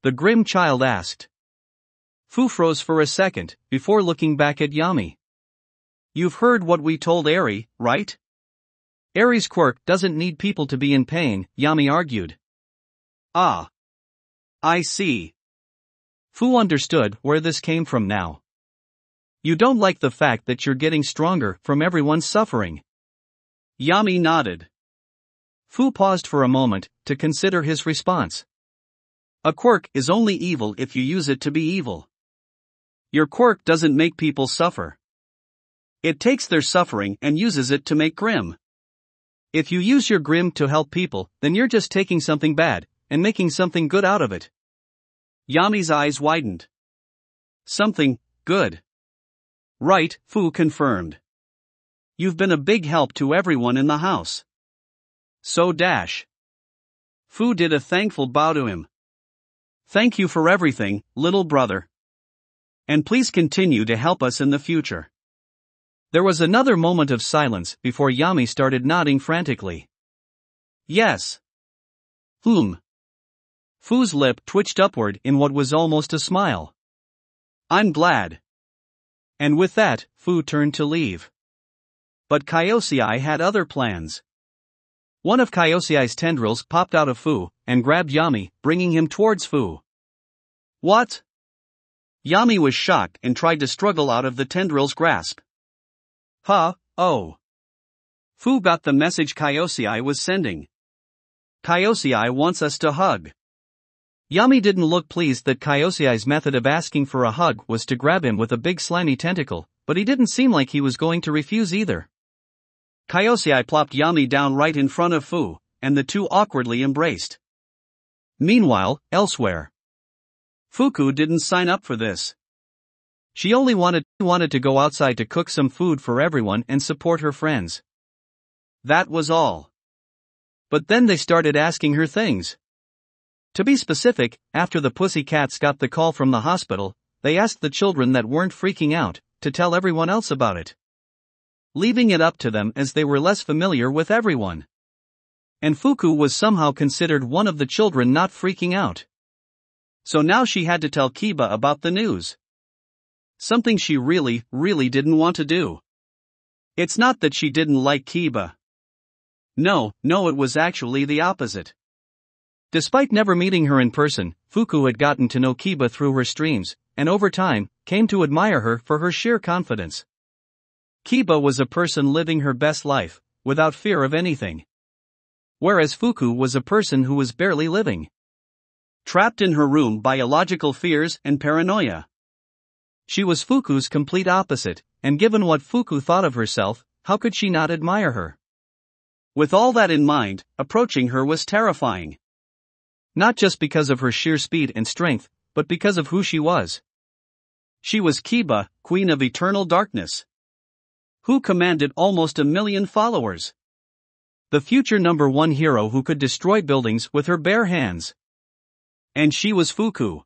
The Grim child asked. Fu froze for a second, before looking back at Yami. You've heard what we told Eri, right? Eri's quirk doesn't need people to be in pain, Yami argued. Ah. I see. Fu understood where this came from now. You don't like the fact that you're getting stronger from everyone's suffering. Yami nodded. Fu paused for a moment to consider his response. A quirk is only evil if you use it to be evil. Your quirk doesn't make people suffer. It takes their suffering and uses it to make Grim. If you use your Grim to help people, then you're just taking something bad and making something good out of it. Yami's eyes widened. Something good. Right, Fu confirmed. You've been a big help to everyone in the house. So dash. Fu did a thankful bow to him. Thank you for everything, little brother. And please continue to help us in the future. There was another moment of silence before Yami started nodding frantically. Yes. Fu's lip twitched upward in what was almost a smile. I'm glad. And with that, Fu turned to leave. But Kyosei had other plans. One of Kyosei's tendrils popped out of Fu and grabbed Yami, bringing him towards Fu. What? Yami was shocked and tried to struggle out of the tendril's grasp. Oh. Fu got the message Kyosei was sending. Kyosei wants us to hug. Yami didn't look pleased that Kyosei's method of asking for a hug was to grab him with a big slimy tentacle, but he didn't seem like he was going to refuse either. Kyosei plopped Yami down right in front of Fu, and the two awkwardly embraced. Meanwhile, elsewhere. Fuku didn't sign up for this. She only wanted to go outside to cook some food for everyone and support her friends. That was all. But then they started asking her things. To be specific, after the pussycats got the call from the hospital, they asked the children that weren't freaking out to tell everyone else about it. Leaving it up to them as they were less familiar with everyone. And Fuku was somehow considered one of the children not freaking out. So now she had to tell Kiba about the news. Something she really didn't want to do. It's not that she didn't like Kiba. No, it was actually the opposite. Despite never meeting her in person, Fuku had gotten to know Kiba through her streams, and over time, came to admire her for her sheer confidence. Kiba was a person living her best life, without fear of anything. Whereas Fuku was a person who was barely living. Trapped in her room by illogical fears and paranoia. She was Fuku's complete opposite, and given what Fuku thought of herself, how could she not admire her? With all that in mind, approaching her was terrifying. Not just because of her sheer speed and strength, but because of who she was. She was Kiba, Queen of Eternal Darkness. Who commanded almost 1 million followers. The future #1 hero who could destroy buildings with her bare hands. And she was Fuku.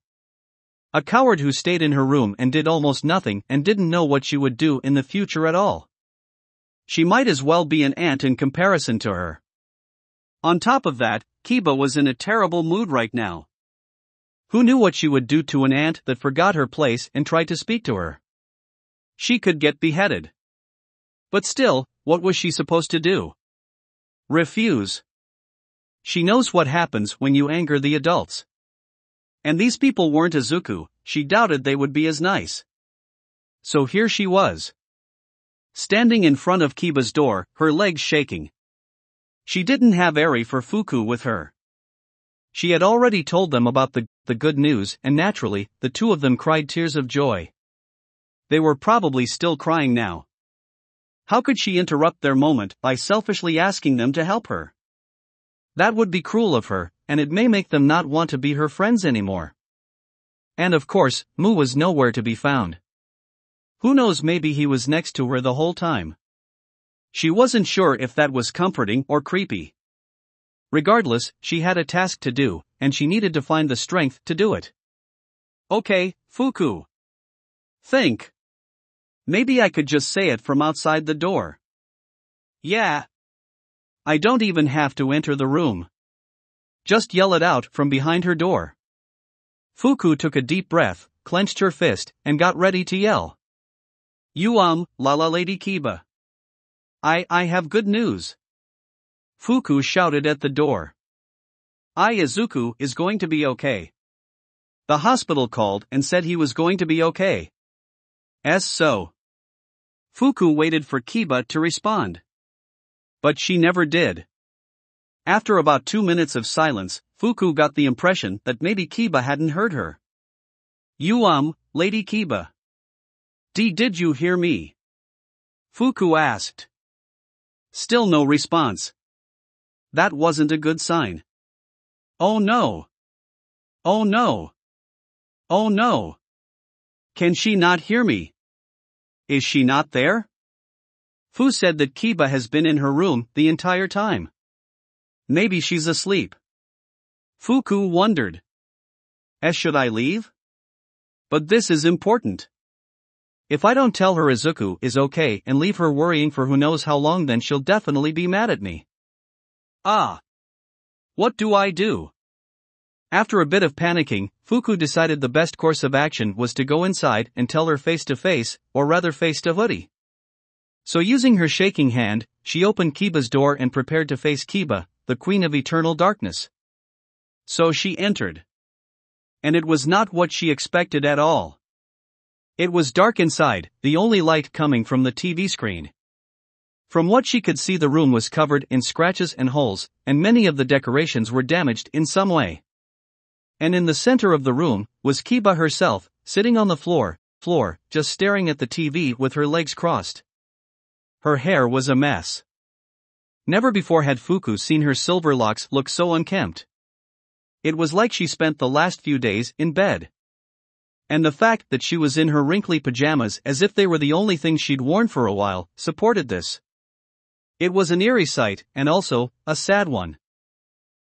A coward who stayed in her room and did almost nothing and didn't know what she would do in the future at all. She might as well be an ant in comparison to her. On top of that, Kiba was in a terrible mood right now. Who knew what she would do to an ant that forgot her place and tried to speak to her? She could get beheaded. But still, what was she supposed to do? Refuse. She knows what happens when you anger the adults. And these people weren't Izuku, she doubted they would be as nice. So here she was. Standing in front of Kiba's door, her legs shaking. She didn't have Eri for Fuku with her. She had already told them about the good news, and naturally, the two of them cried tears of joy. They were probably still crying now. How could she interrupt their moment by selfishly asking them to help her? That would be cruel of her, and it may make them not want to be her friends anymore. And of course, Mu was nowhere to be found. Who knows, maybe he was next to her the whole time. She wasn't sure if that was comforting or creepy. Regardless, she had a task to do, and she needed to find the strength to do it. Okay, Fuku. Think. Maybe I could just say it from outside the door. Yeah. I don't even have to enter the room. Just yell it out from behind her door. Fuku took a deep breath, clenched her fist, and got ready to yell. La Lady Kiba. I have good news. Fuku shouted at the door. Izuku is going to be okay. The hospital called and said he was going to be okay. So. Fuku waited for Kiba to respond. But she never did. After about 2 minutes of silence, Fuku got the impression that maybe Kiba hadn't heard her. Lady Kiba. Did you hear me? Fuku asked. Still no response. That wasn't a good sign. Oh no. Oh no. Oh no. Can she not hear me? Is she not there? Fu said that Kiba has been in her room the entire time. Maybe she's asleep. Fuku wondered. Should I leave? But this is important. If I don't tell her Izuku is okay and leave her worrying for who knows how long, then she'll definitely be mad at me. What do I do? After a bit of panicking, Fuku decided the best course of action was to go inside and tell her face to face, or rather face to hoodie. So using her shaking hand, she opened Kiba's door and prepared to face Kiba, the Queen of Eternal Darkness. So she entered. And it was not what she expected at all. It was dark inside, the only light coming from the TV screen. From what she could see, the room was covered in scratches and holes, and many of the decorations were damaged in some way. And in the center of the room was Kiba herself, sitting on the floor, just staring at the TV with her legs crossed. Her hair was a mess. Never before had Fuku seen her silver locks look so unkempt. It was like she spent the last few days in bed. And the fact that she was in her wrinkly pajamas, as if they were the only things she'd worn for a while, supported this. It was an eerie sight, and also, a sad one.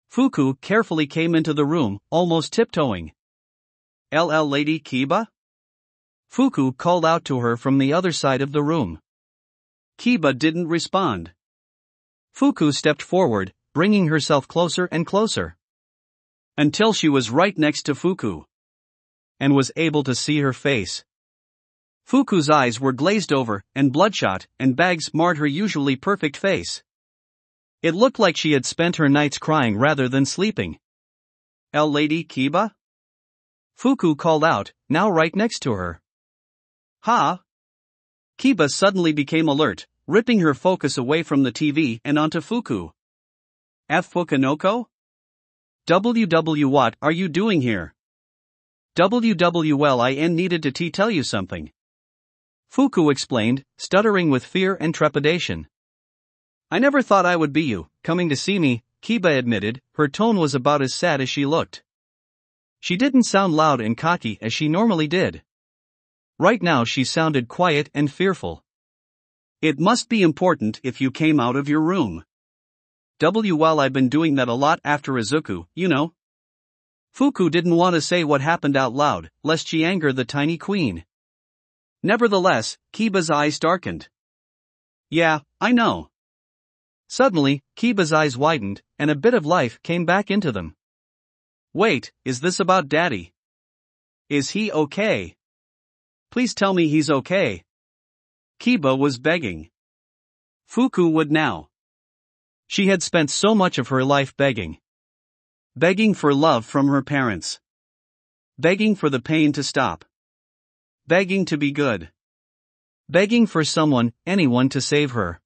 Fuku carefully came into the room, almost tiptoeing. Lady Kiba? Fuku called out to her from the other side of the room. Kiba didn't respond. Fuku stepped forward, bringing herself closer and closer. Until she was right next to Fuku. And was able to see her face. Fuku's eyes were glazed over and bloodshot, and bags marred her usually perfect face. It looked like she had spent her nights crying rather than sleeping. Lady Kiba? Fuku called out, now right next to her. Ha! Kiba suddenly became alert, ripping her focus away from the TV and onto Fuku. Fukunoko? What are you doing here? WWLIN needed to tell you something. Fuku explained, stuttering with fear and trepidation. I never thought I would be you, coming to see me, Kiba admitted. Her tone was about as sad as she looked. She didn't sound loud and cocky as she normally did. Right now she sounded quiet and fearful. It must be important if you came out of your room. Well, I've been doing that a lot after Izuku, you know. Fuku didn't want to say what happened out loud, lest she anger the tiny queen. Nevertheless, Kiba's eyes darkened. Yeah, I know. Suddenly, Kiba's eyes widened, and a bit of life came back into them. Wait, is this about Daddy? Is he okay? Please tell me he's okay. Kiba was begging. Fuku would now. She had spent so much of her life begging. Begging for love from her parents. Begging for the pain to stop. Begging to be good. Begging for someone, anyone to save her.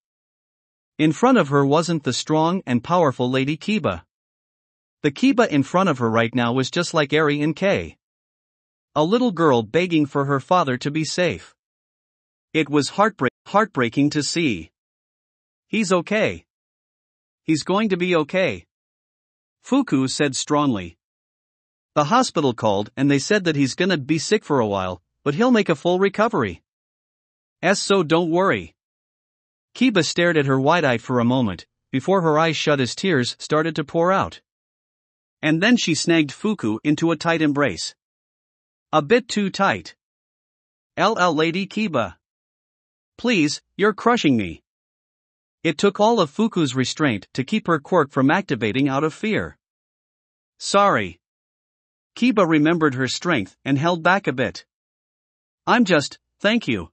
In front of her wasn't the strong and powerful Lady Kiba. The Kiba in front of her right now was just like Eri and Kei. A little girl begging for her father to be safe. It was heartbreaking to see. He's okay. He's going to be okay. Fuku said strongly. The hospital called and they said that he's gonna be sick for a while, but he'll make a full recovery. So don't worry. Kiba stared at her wide-eyed for a moment, before her eyes shut as tears started to pour out. And then she snagged Fuku into a tight embrace. A bit too tight. Lady Kiba. Please, you're crushing me. It took all of Fuku's restraint to keep her quirk from activating out of fear. Sorry. Kiba remembered her strength and held back a bit. Thank you.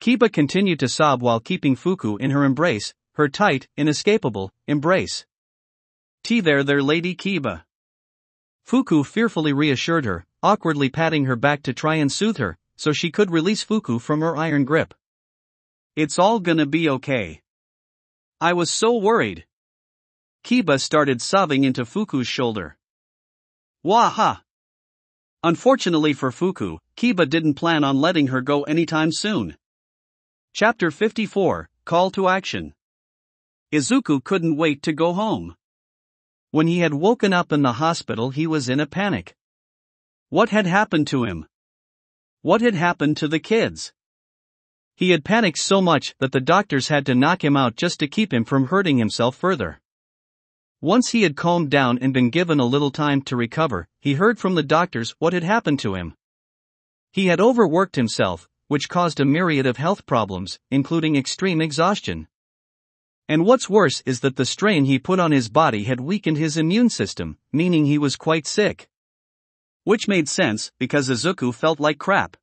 Kiba continued to sob while keeping Fuku in her embrace, her tight, inescapable embrace. There, Lady Kiba. Fuku fearfully reassured her, awkwardly patting her back to try and soothe her, so she could release Fuku from her iron grip. It's all gonna be okay. I was so worried. Kiba started sobbing into Fuku's shoulder. Waha! Unfortunately for Fuku, Kiba didn't plan on letting her go anytime soon. Chapter 54, Call to Action. Izuku couldn't wait to go home. When he had woken up in the hospital, he was in a panic. What had happened to him? What had happened to the kids? He had panicked so much that the doctors had to knock him out just to keep him from hurting himself further. Once he had calmed down and been given a little time to recover, he heard from the doctors what had happened to him. He had overworked himself, which caused a myriad of health problems, including extreme exhaustion. And what's worse is that the strain he put on his body had weakened his immune system, meaning he was quite sick. Which made sense, because Izuku felt like crap.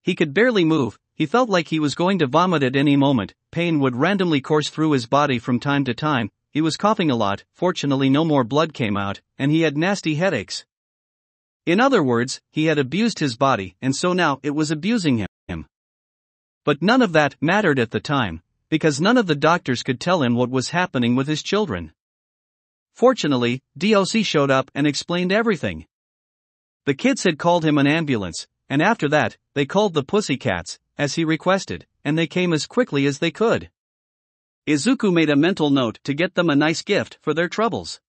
He could barely move, he felt like he was going to vomit at any moment, pain would randomly course through his body from time to time, he was coughing a lot, fortunately no more blood came out, and he had nasty headaches. In other words, he had abused his body, and so now it was abusing him. But none of that mattered at the time, because none of the doctors could tell him what was happening with his children. Fortunately, DLC showed up and explained everything. The kids had called him an ambulance, and after that, they called the pussycats, as he requested, and they came as quickly as they could. Izuku made a mental note to get them a nice gift for their troubles.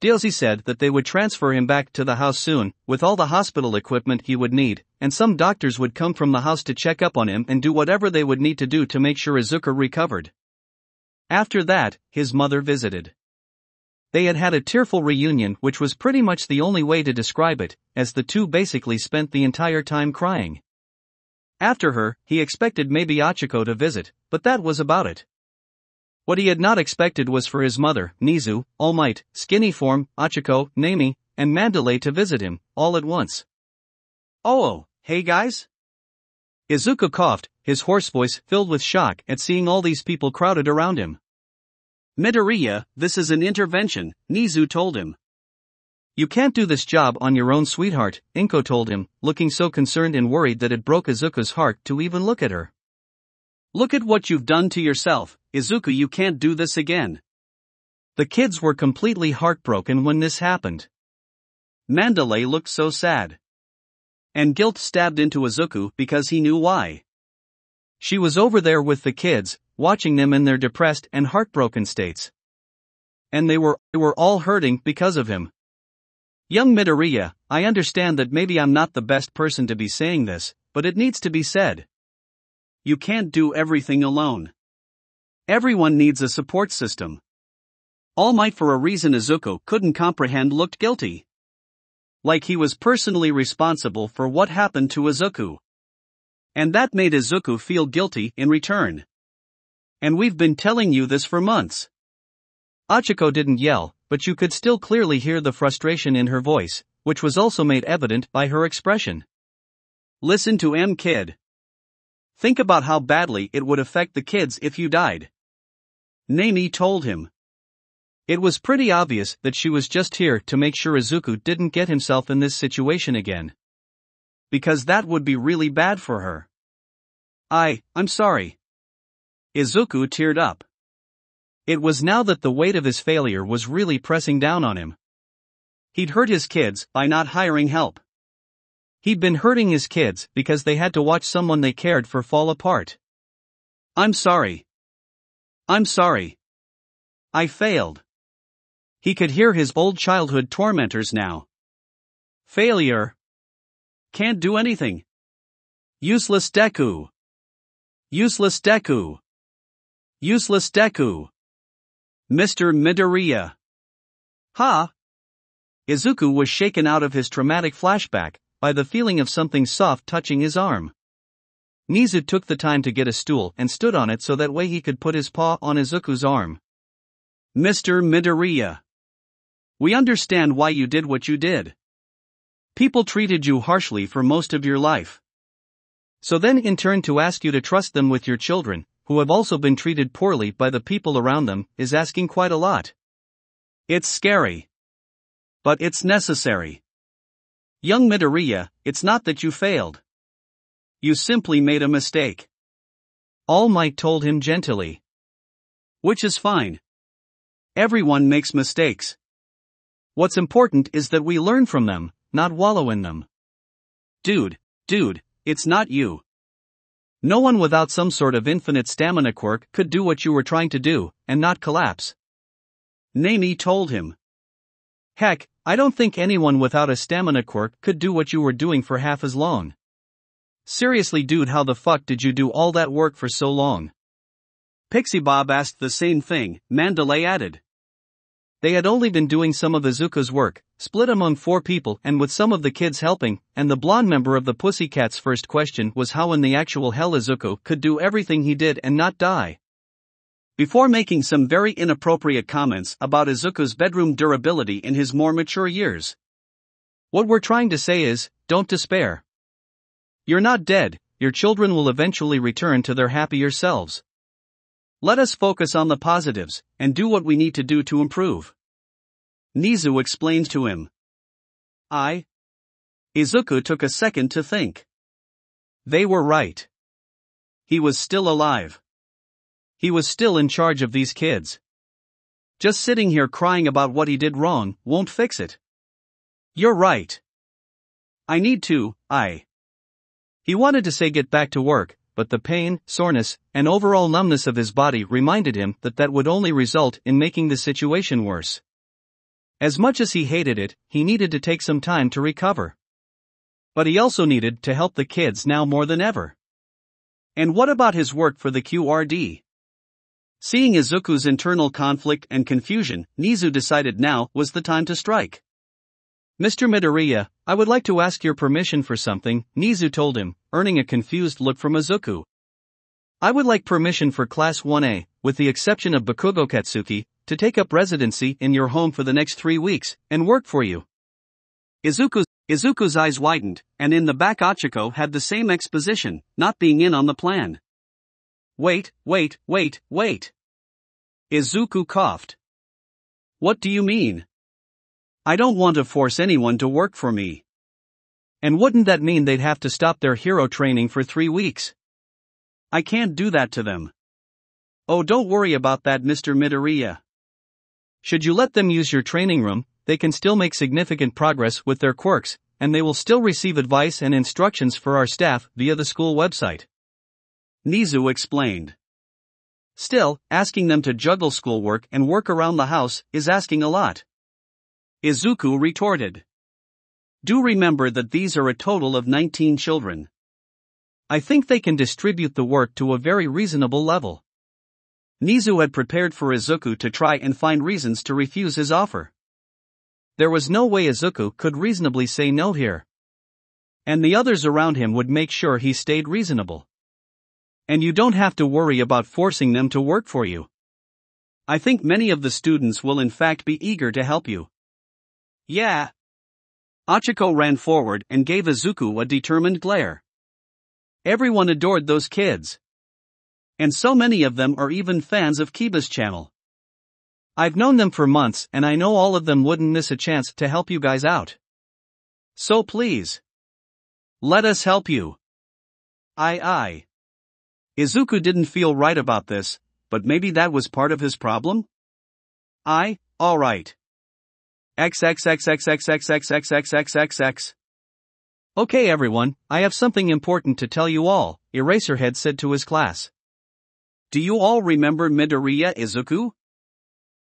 DLC said that they would transfer him back to the house soon, with all the hospital equipment he would need, and some doctors would come from the house to check up on him and do whatever they would need to do to make sure Izuku recovered. After that, his mother visited. They had had a tearful reunion, which was pretty much the only way to describe it, as the two basically spent the entire time crying. After her, he expected maybe Achiko to visit, but that was about it. What he had not expected was for his mother, Nizu, All Might, Skinny Form, Achiko, Nami, and Mandalay to visit him, all at once. Oh, hey guys? Izuku coughed, his hoarse voice filled with shock at seeing all these people crowded around him. Midoriya, this is an intervention, Nizu told him. You can't do this job on your own, sweetheart, Inko told him, looking so concerned and worried that it broke Izuku's heart to even look at her. Look at what you've done to yourself, Izuku, you can't do this again. The kids were completely heartbroken when this happened. Mandalay looked so sad. And guilt stabbed into Izuku because he knew why. She was over there with the kids, watching them in their depressed and heartbroken states. And they were all hurting because of him. Young Midoriya, I understand that maybe I'm not the best person to be saying this, but it needs to be said. You can't do everything alone. Everyone needs a support system. All Might for a reason Izuku couldn't comprehend looked guilty. Like he was personally responsible for what happened to Izuku. And that made Izuku feel guilty in return. And we've been telling you this for months. Achiko didn't yell, but you could still clearly hear the frustration in her voice, which was also made evident by her expression. Listen to kid. Think about how badly it would affect the kids if you died. Nami told him. It was pretty obvious that she was just here to make sure Izuku didn't get himself in this situation again. Because that would be really bad for her. I'm sorry. Izuku teared up. It was now that the weight of his failure was really pressing down on him. He'd hurt his kids by not hiring help. He'd been hurting his kids because they had to watch someone they cared for fall apart. I'm sorry. I'm sorry. I failed. He could hear his old childhood tormentors now. Failure. Can't do anything. Useless Deku. Useless Deku. Useless Deku. Mr. Midoriya. Ha! Izuku was shaken out of his traumatic flashback by the feeling of something soft touching his arm. Nizu took the time to get a stool and stood on it so that way he could put his paw on Izuku's arm. Mr. Midoriya. We understand why you did what you did. People treated you harshly for most of your life. So then in turn to ask you to trust them with your children, who have also been treated poorly by the people around them, is asking quite a lot. It's scary. But it's necessary. Young Midoriya, it's not that you failed. You simply made a mistake. All Might told him gently. Which is fine. Everyone makes mistakes. What's important is that we learn from them, not wallow in them. Dude, it's not you. No one without some sort of infinite stamina quirk could do what you were trying to do, and not collapse. Nami told him. Heck, I don't think anyone without a stamina quirk could do what you were doing for half as long. Seriously dude, how the fuck did you do all that work for so long? Pixie Bob asked the same thing, Mandalay added. They had only been doing some of Izuku's work, split among 4 people and with some of the kids helping, and the blonde member of the Pussycats' first question was how in the actual hell Izuku could do everything he did and not die. Before making some very inappropriate comments about Izuku's bedroom durability in his more mature years. What we're trying to say is, don't despair. You're not dead, your children will eventually return to their happier selves. Let us focus on the positives, and do what we need to do to improve. Nizu explained to him. Izuku took a second to think. They were right. He was still alive. He was still in charge of these kids. Just sitting here crying about what he did wrong won't fix it. You're right. I need to, He wanted to say get back to work, but the pain, soreness, and overall numbness of his body reminded him that would only result in making the situation worse. As much as he hated it, he needed to take some time to recover. But he also needed to help the kids now more than ever. And what about his work for the QRD? Seeing Izuku's internal conflict and confusion, Nizu decided now was the time to strike. Mr. Midoriya, I would like to ask your permission for something, Nizu told him, earning a confused look from Izuku. I would like permission for Class 1A, with the exception of Bakugo Katsuki, to take up residency in your home for the next 3 weeks, and work for you. Izuku's eyes widened, and in the back Achiko had the same exposition, not being in on the plan. Wait. Izuku coughed. What do you mean? I don't want to force anyone to work for me. And wouldn't that mean they'd have to stop their hero training for 3 weeks? I can't do that to them. Oh, don't worry about that, Mr. Midoriya. Should you let them use your training room, they can still make significant progress with their quirks, and they will still receive advice and instructions for our staff via the school website. Nizu explained. Still, asking them to juggle schoolwork and work around the house is asking a lot. Izuku retorted. Do remember that these are a total of 19 children. I think they can distribute the work to a very reasonable level. Nizu had prepared for Izuku to try and find reasons to refuse his offer. There was no way Izuku could reasonably say no here. And the others around him would make sure he stayed reasonable. And you don't have to worry about forcing them to work for you. I think many of the students will in fact be eager to help you. Yeah. Achiko ran forward and gave Izuku a determined glare. Everyone adored those kids. And so many of them are even fans of Kiba's channel. I've known them for months and I know all of them wouldn't miss a chance to help you guys out. So please. Let us help you. Aye. Izuku didn't feel right about this, but maybe that was part of his problem? Alright. XXXXXXXXXXXX. Okay everyone, I have something important to tell you all, Eraserhead said to his class. Do you all remember Midoriya Izuku?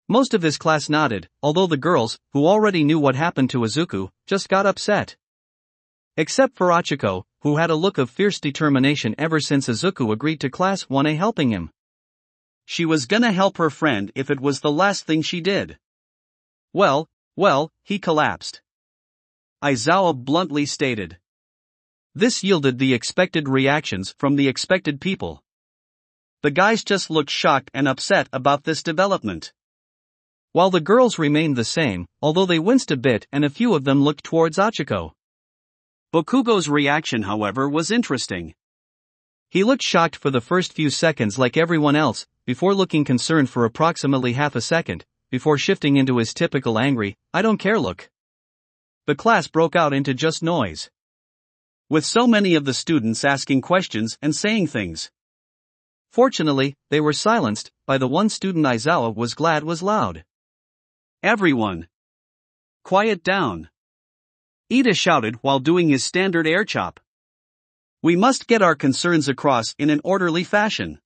Most of his class nodded, although the girls, who already knew what happened to Izuku, just got upset. Except for Achiko, who had a look of fierce determination ever since Izuku agreed to Class 1A helping him. She was gonna help her friend if it was the last thing she did. Well, he collapsed. Aizawa bluntly stated. This yielded the expected reactions from the expected people. The guys just looked shocked and upset about this development. While the girls remained the same, although they winced a bit and a few of them looked towards Achiko. Bakugo's reaction, however, was interesting. He looked shocked for the first few seconds like everyone else, before looking concerned for approximately half a second, before shifting into his typical angry, I don't care look. The class broke out into just noise. With so many of the students asking questions and saying things. Fortunately, they were silenced by the one student Aizawa was glad was loud. Everyone! Quiet down! Ida shouted while doing his standard air chop. We must get our concerns across in an orderly fashion.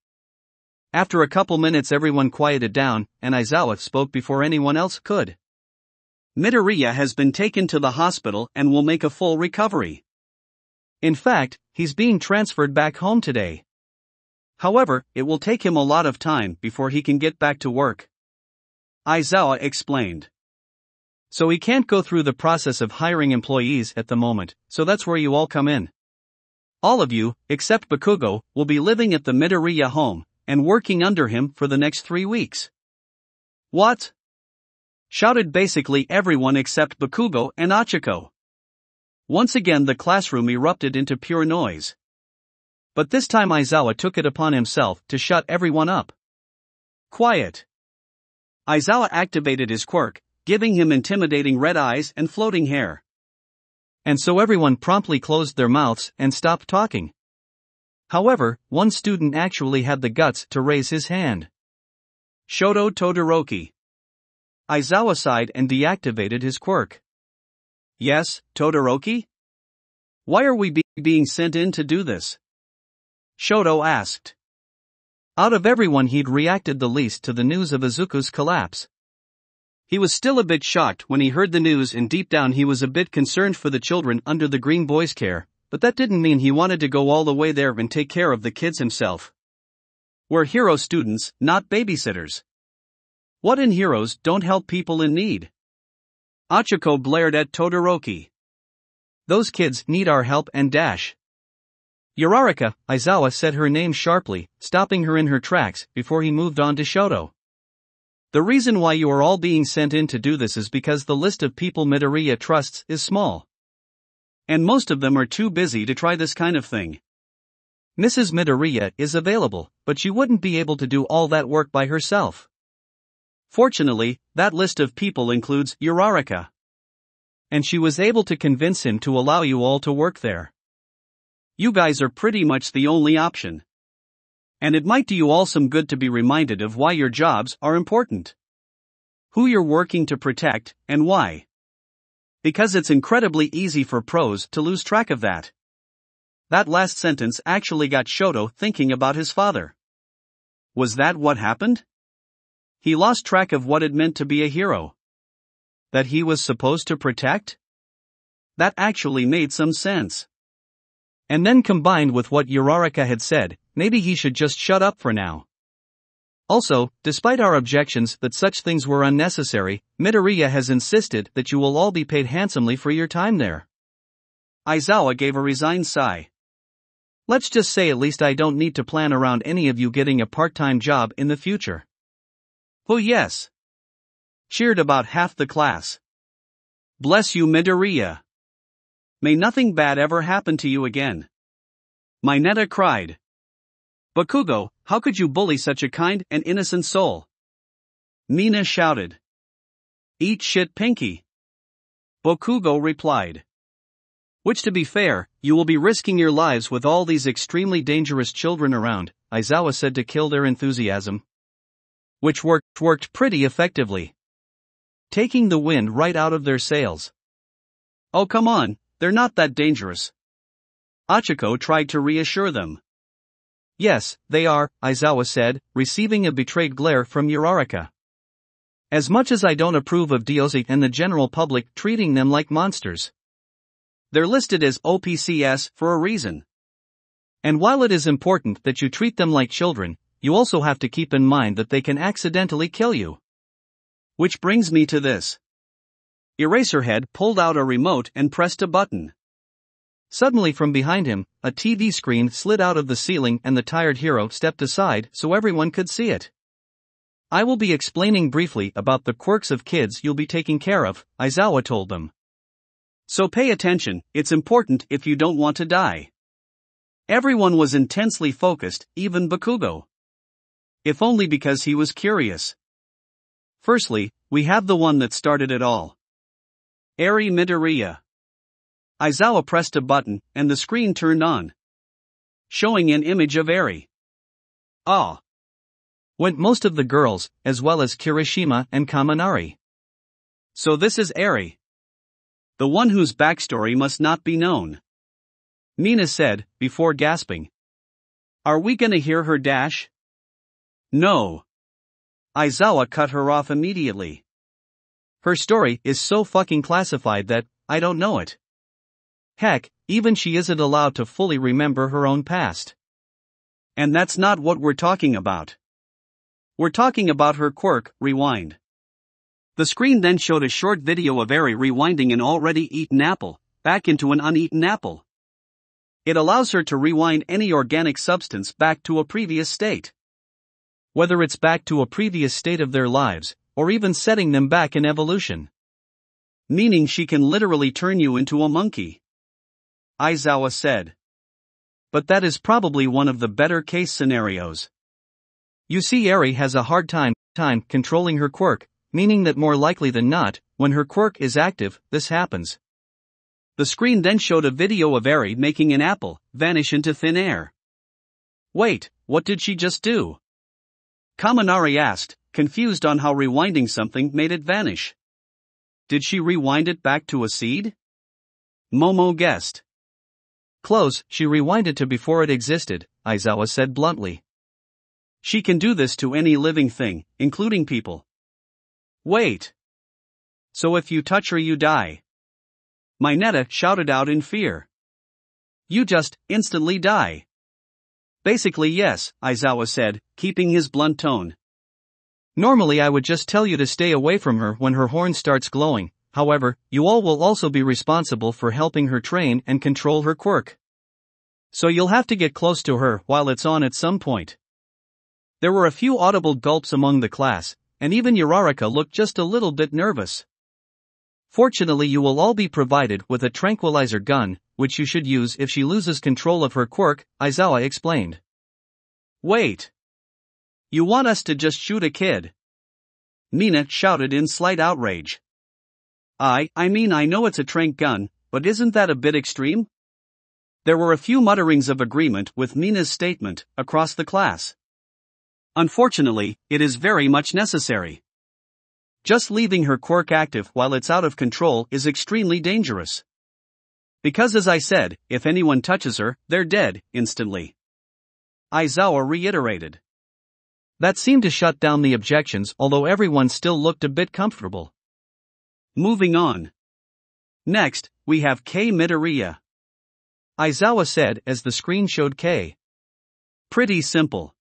After a couple minutes everyone quieted down, and Aizawa spoke before anyone else could. Midoriya has been taken to the hospital and will make a full recovery. In fact, he's being transferred back home today. However, it will take him a lot of time before he can get back to work. Aizawa explained. So he can't go through the process of hiring employees at the moment, so that's where you all come in. All of you, except Bakugo, will be living at the Midoriya home, and working under him for the next 3 weeks. What? Shouted basically everyone except Bakugo and Achiko. Once again the classroom erupted into pure noise. But this time Aizawa took it upon himself to shut everyone up. Quiet. Aizawa activated his quirk, giving him intimidating red eyes and floating hair. And so everyone promptly closed their mouths and stopped talking. However, one student actually had the guts to raise his hand. Shoto Todoroki. Aizawa sighed and deactivated his quirk. Yes, Todoroki? Why are we being sent in to do this? Shoto asked. Out of everyone he'd reacted the least to the news of Izuku's collapse. He was still a bit shocked when he heard the news and deep down he was a bit concerned for the children under the Green Boy's care, but that didn't mean he wanted to go all the way there and take care of the kids himself. We're hero students, not babysitters. What in heroes don't help people in need? Achiko blared at Todoroki. Those kids need our help and dash. Uraraka, Aizawa said her name sharply, stopping her in her tracks before he moved on to Shoto. The reason why you are all being sent in to do this is because the list of people Midoriya trusts is small. And most of them are too busy to try this kind of thing. Mrs. Midoriya is available, but she wouldn't be able to do all that work by herself. Fortunately, that list of people includes Uraraka. And she was able to convince him to allow you all to work there. You guys are pretty much the only option. And it might do you all some good to be reminded of why your jobs are important. Who you're working to protect, and why. Because it's incredibly easy for pros to lose track of that. That last sentence actually got Shoto thinking about his father. Was that what happened? He lost track of what it meant to be a hero. That he was supposed to protect? That actually made some sense. And then combined with what Uraraka had said, maybe he should just shut up for now. Also, despite our objections that such things were unnecessary, Midoriya has insisted that you will all be paid handsomely for your time there. Aizawa gave a resigned sigh. Let's just say at least I don't need to plan around any of you getting a part-time job in the future. Oh yes! Cheered about half the class. Bless you, Midoriya. May nothing bad ever happen to you again. Mineta cried. Bakugo, how could you bully such a kind and innocent soul? Mina shouted. Eat shit, Pinky. Bakugo replied. Which, to be fair, you will be risking your lives with all these extremely dangerous children around, Aizawa said to kill their enthusiasm. Which worked pretty effectively. Taking the wind right out of their sails. Oh come on, they're not that dangerous. Achiko tried to reassure them. Yes, they are, Aizawa said, receiving a betrayed glare from Uraraka. As much as I don't approve of Diose and the general public treating them like monsters. They're listed as OPCS for a reason. And while it is important that you treat them like children, you also have to keep in mind that they can accidentally kill you. Which brings me to this. Eraserhead pulled out a remote and pressed a button. Suddenly from behind him, a TV screen slid out of the ceiling and the tired hero stepped aside so everyone could see it. I will be explaining briefly about the quirks of kids you'll be taking care of, Aizawa told them. So pay attention, it's important if you don't want to die. Everyone was intensely focused, even Bakugo. If only because he was curious. Firstly, we have the one that started it all. Eri Midoriya. Aizawa pressed a button, and the screen turned on. Showing an image of Eri. Ah! Went most of the girls, as well as Kirishima and Kaminari. So this is Eri. The one whose backstory must not be known. Mina said, before gasping. Are we gonna hear her dash? No. Aizawa cut her off immediately. Her story is so fucking classified that, I don't know it. Heck, even she isn't allowed to fully remember her own past. And that's not what we're talking about. We're talking about her quirk, Rewind. The screen then showed a short video of Eri rewinding an already eaten apple, back into an uneaten apple. It allows her to rewind any organic substance back to a previous state. Whether it's back to a previous state of their lives, or even setting them back in evolution. Meaning she can literally turn you into a monkey. Aizawa said. But that is probably one of the better case scenarios. You see, Eri has a hard time controlling her quirk, meaning that more likely than not, when her quirk is active, this happens. The screen then showed a video of Eri making an apple vanish into thin air. Wait, what did she just do? Kaminari asked, confused on how rewinding something made it vanish. Did she rewind it back to a seed? Momo guessed. Close, she rewinded to before it existed, Aizawa said bluntly. She can do this to any living thing, including people. Wait. So if you touch her you die? Mineta shouted out in fear. You just, instantly die. Basically yes, Aizawa said, keeping his blunt tone. Normally I would just tell you to stay away from her when her horn starts glowing, however, you all will also be responsible for helping her train and control her quirk. So you'll have to get close to her while it's on at some point. There were a few audible gulps among the class, and even Uraraka looked just a little bit nervous. Fortunately you will all be provided with a tranquilizer gun, which you should use if she loses control of her quirk, Aizawa explained. Wait. You want us to just shoot a kid? Mina shouted in slight outrage. I mean I know it's a tranq gun, but isn't that a bit extreme? There were a few mutterings of agreement with Mina's statement, across the class. Unfortunately, it is very much necessary. Just leaving her quirk active while it's out of control is extremely dangerous. Because as I said, if anyone touches her, they're dead, instantly. Aizawa reiterated. That seemed to shut down the objections, although everyone still looked a bit comfortable. Moving on. Next, we have Kei Midoriya. Aizawa said as the screen showed Kei. Pretty simple.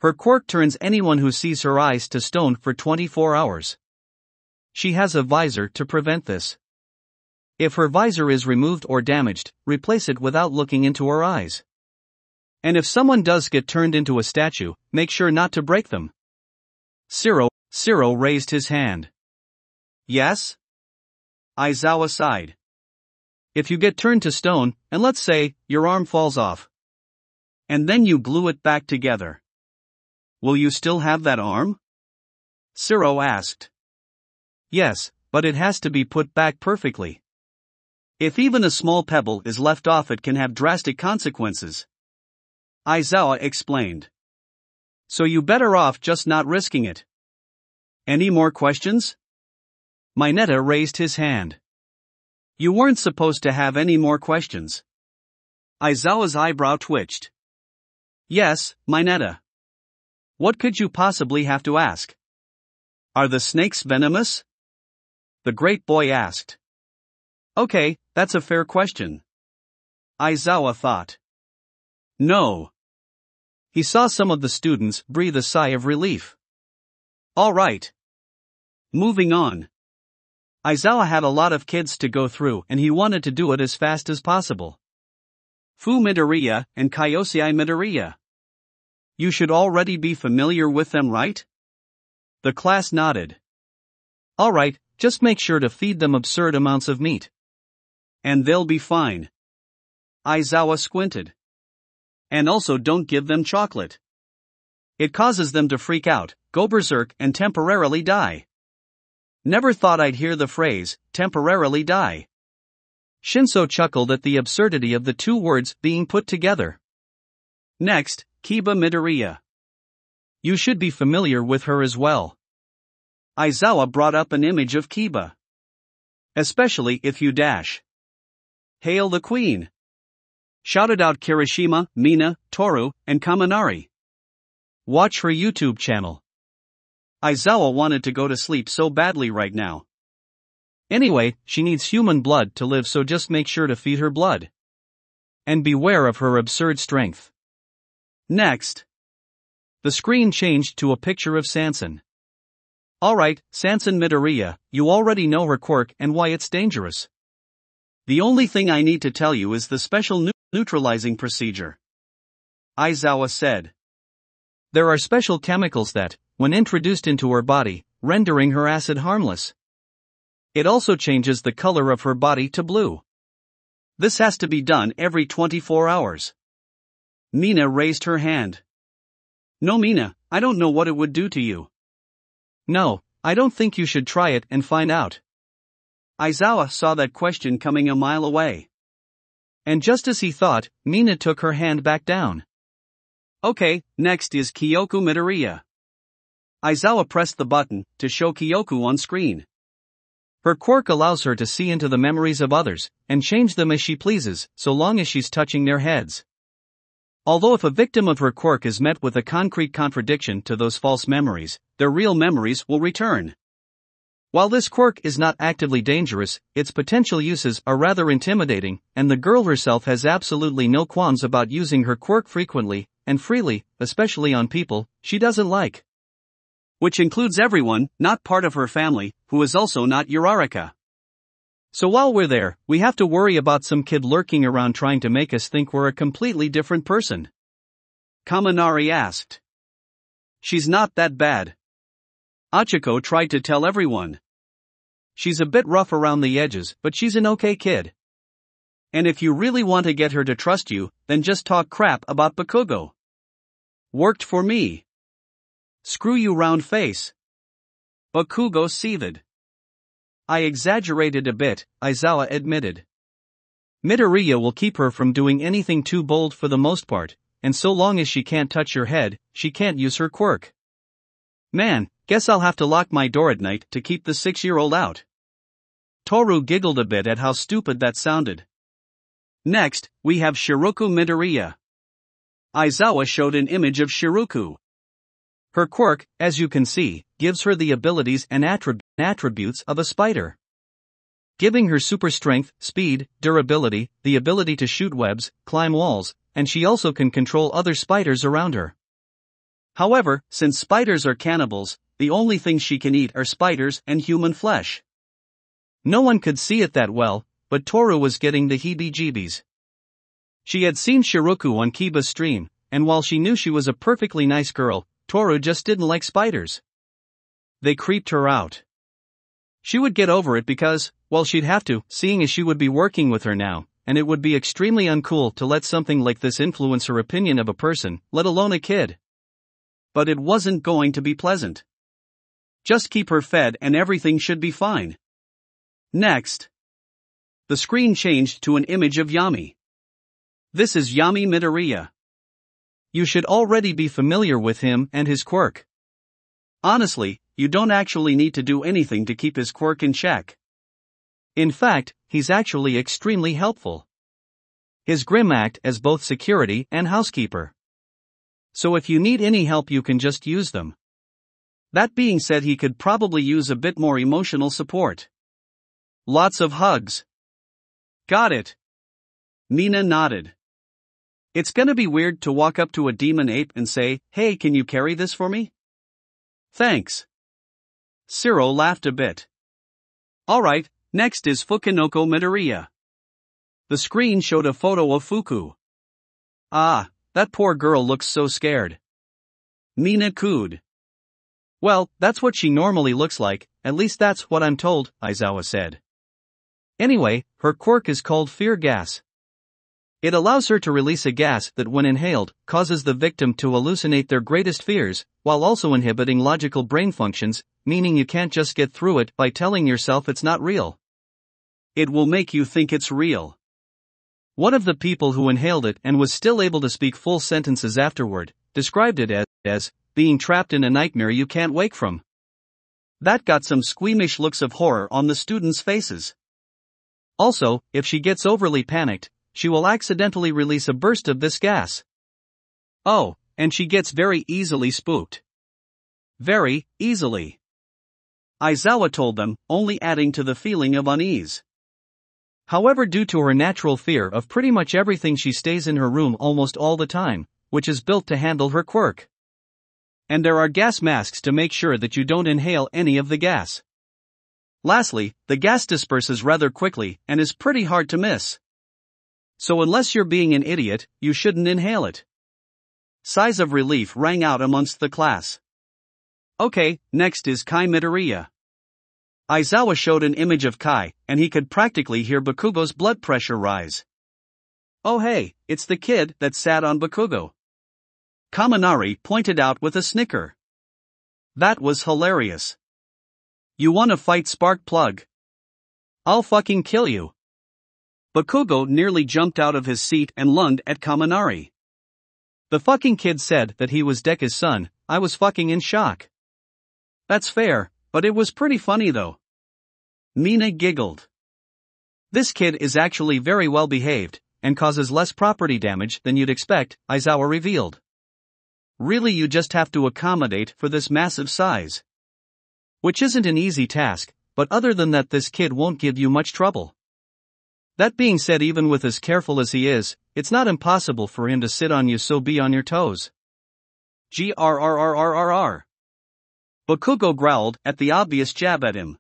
Her quirk turns anyone who sees her eyes to stone for 24 hours. She has a visor to prevent this. If her visor is removed or damaged, replace it without looking into her eyes. And if someone does get turned into a statue, make sure not to break them. Shiro raised his hand. Yes? Aizawa sighed. If you get turned to stone, and let's say, your arm falls off. And then you glue it back together. Will you still have that arm? Shiro asked. Yes, but it has to be put back perfectly. If even a small pebble is left off, it can have drastic consequences. Aizawa explained. So you better off just not risking it. Any more questions? Mineta raised his hand. You weren't supposed to have any more questions. Aizawa's eyebrow twitched. Yes, Mineta. What could you possibly have to ask? Are the snakes venomous? The great boy asked. Okay, that's a fair question. Aizawa thought. No. He saw some of the students breathe a sigh of relief. All right. Moving on. Aizawa had a lot of kids to go through and he wanted to do it as fast as possible. Fu Midoriya and Kyosei Midoriya. You should already be familiar with them, right? The class nodded. All right, just make sure to feed them absurd amounts of meat. And they'll be fine. Aizawa squinted. And also don't give them chocolate. It causes them to freak out, go berserk and temporarily die. Never thought I'd hear the phrase, temporarily die. Shinso chuckled at the absurdity of the two words being put together. Next, Kiba Midoriya. You should be familiar with her as well. Aizawa brought up an image of Kiba. Especially if you dash. Hail the Queen! Shouted out Kirishima, Mina, Toru, and Kaminari. Watch her YouTube channel. Aizawa wanted to go to sleep so badly right now. Anyway, she needs human blood to live, so just make sure to feed her blood. And beware of her absurd strength. Next. The screen changed to a picture of Sansan. Alright, Sansan Midoriya, you already know her quirk and why it's dangerous. The only thing I need to tell you is the special neutralizing procedure. Aizawa said. There are special chemicals that, when introduced into her body, rendering her acid harmless. It also changes the color of her body to blue. This has to be done every 24 hours. Mina raised her hand. No, Mina, I don't know what it would do to you. No, I don't think you should try it and find out. Aizawa saw that question coming a mile away. And just as he thought, Mina took her hand back down. Okay, next is Kyoku Midoriya. Aizawa pressed the button to show Kyoku on screen. Her quirk allows her to see into the memories of others, and change them as she pleases, so long as she's touching their heads. Although if a victim of her quirk is met with a concrete contradiction to those false memories, their real memories will return. While this quirk is not actively dangerous, its potential uses are rather intimidating, and the girl herself has absolutely no qualms about using her quirk frequently and freely, especially on people she doesn't like. Which includes everyone not part of her family, who is also not Uraraka. So while we're there, we have to worry about some kid lurking around trying to make us think we're a completely different person. Kaminari asked. She's not that bad. Achiko tried to tell everyone. She's a bit rough around the edges, but she's an okay kid. And if you really want to get her to trust you, then just talk crap about Bakugo. Worked for me. Screw you, round face. Bakugo seethed. I exaggerated a bit, Aizawa admitted. Midoriya will keep her from doing anything too bold for the most part, and so long as she can't touch your head, she can't use her quirk. Man, guess I'll have to lock my door at night to keep the 6-year-old out. Toru giggled a bit at how stupid that sounded. Next, we have Shiruku Midoriya. Aizawa showed an image of Shiruku. Her quirk, as you can see, gives her the abilities and attributes of a spider. Giving her super strength, speed, durability, the ability to shoot webs, climb walls, and she also can control other spiders around her. However, since spiders are cannibals, the only things she can eat are spiders and human flesh. No one could see it that well, but Toru was getting the heebie-jeebies. She had seen Shiroku on Kiba's stream, and while she knew she was a perfectly nice girl, Toru just didn't like spiders. They creeped her out. She would get over it because, well, she'd have to, seeing as she would be working with her now, and it would be extremely uncool to let something like this influence her opinion of a person, let alone a kid. But it wasn't going to be pleasant. Just keep her fed and everything should be fine. Next. The screen changed to an image of Yami. This is Yami Midoriya. You should already be familiar with him and his quirk. Honestly, you don't actually need to do anything to keep his quirk in check. In fact, he's actually extremely helpful. His grim act as both security and housekeeper. So if you need any help you can just use them. That being said, he could probably use a bit more emotional support. Lots of hugs. Got it. Mina nodded. It's gonna be weird to walk up to a demon ape and say, "Hey, can you carry this for me?" Thanks. Siro laughed a bit. Alright, next is Fukinoko Midoriya. The screen showed a photo of Fuku. Ah, that poor girl looks so scared. Mina cooed. Well, that's what she normally looks like, at least that's what I'm told, Aizawa said. Anyway, her quirk is called fear gas. It allows her to release a gas that when inhaled, causes the victim to hallucinate their greatest fears, while also inhibiting logical brain functions, meaning you can't just get through it by telling yourself it's not real. It will make you think it's real. One of the people who inhaled it and was still able to speak full sentences afterward, described it as being trapped in a nightmare you can't wake from. That got some squeamish looks of horror on the students' faces. Also, if she gets overly panicked, she will accidentally release a burst of this gas. Oh, and she gets very easily spooked. Very easily. Aizawa told them, only adding to the feeling of unease. However, due to her natural fear of pretty much everything, she stays in her room almost all the time, which is built to handle her quirk. And there are gas masks to make sure that you don't inhale any of the gas. Lastly, the gas disperses rather quickly and is pretty hard to miss. So unless you're being an idiot, you shouldn't inhale it. Sighs of relief rang out amongst the class. Okay, next is Kai Midoriya. Aizawa showed an image of Kai, and he could practically hear Bakugo's blood pressure rise. Oh hey, it's the kid that sat on Bakugo. Kaminari pointed out with a snicker. That was hilarious. You wanna fight, Spark Plug? I'll fucking kill you. Bakugo nearly jumped out of his seat and lunged at Kaminari. The fucking kid said that he was Deku's son. I was fucking in shock. That's fair, but it was pretty funny though. Mina giggled. This kid is actually very well behaved, and causes less property damage than you'd expect, Aizawa revealed. Really, you just have to accommodate for this massive size. Which isn't an easy task, but other than that this kid won't give you much trouble. That being said, even with as careful as he is, it's not impossible for him to sit on you, so be on your toes. Grrrrrrrrr. Bakugo growled at the obvious jab at him.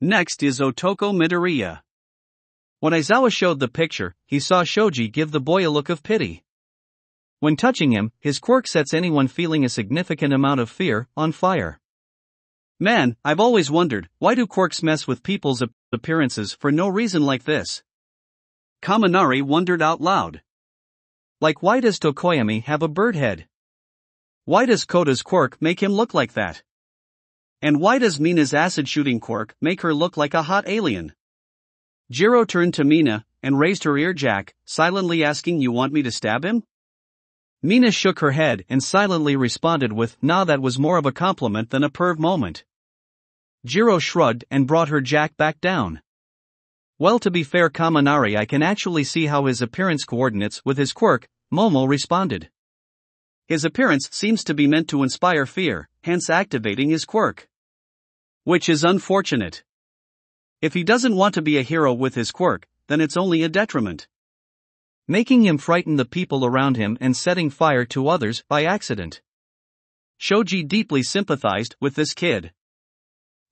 Next is Otoko Midoriya. When Aizawa showed the picture, he saw Shoji give the boy a look of pity. When touching him, his quirk sets anyone feeling a significant amount of fear on fire. Man, I've always wondered, why do quirks mess with people's appearances for no reason like this? Kaminari wondered out loud. Like, why does Tokoyami have a bird head? Why does Kota's quirk make him look like that? And why does Mina's acid-shooting quirk make her look like a hot alien? Jiro turned to Mina and raised her ear jack, silently asking, "You want me to stab him?" Mina shook her head and silently responded with, "Nah, that was more of a compliment than a perv moment." Jiro shrugged and brought her jack back down. Well, to be fair, Kaminari, I can actually see how his appearance coordinates with his quirk, Momo responded. His appearance seems to be meant to inspire fear, hence activating his quirk. Which is unfortunate. If he doesn't want to be a hero with his quirk, then it's only a detriment. Making him frighten the people around him and setting fire to others by accident. Shoji deeply sympathized with this kid.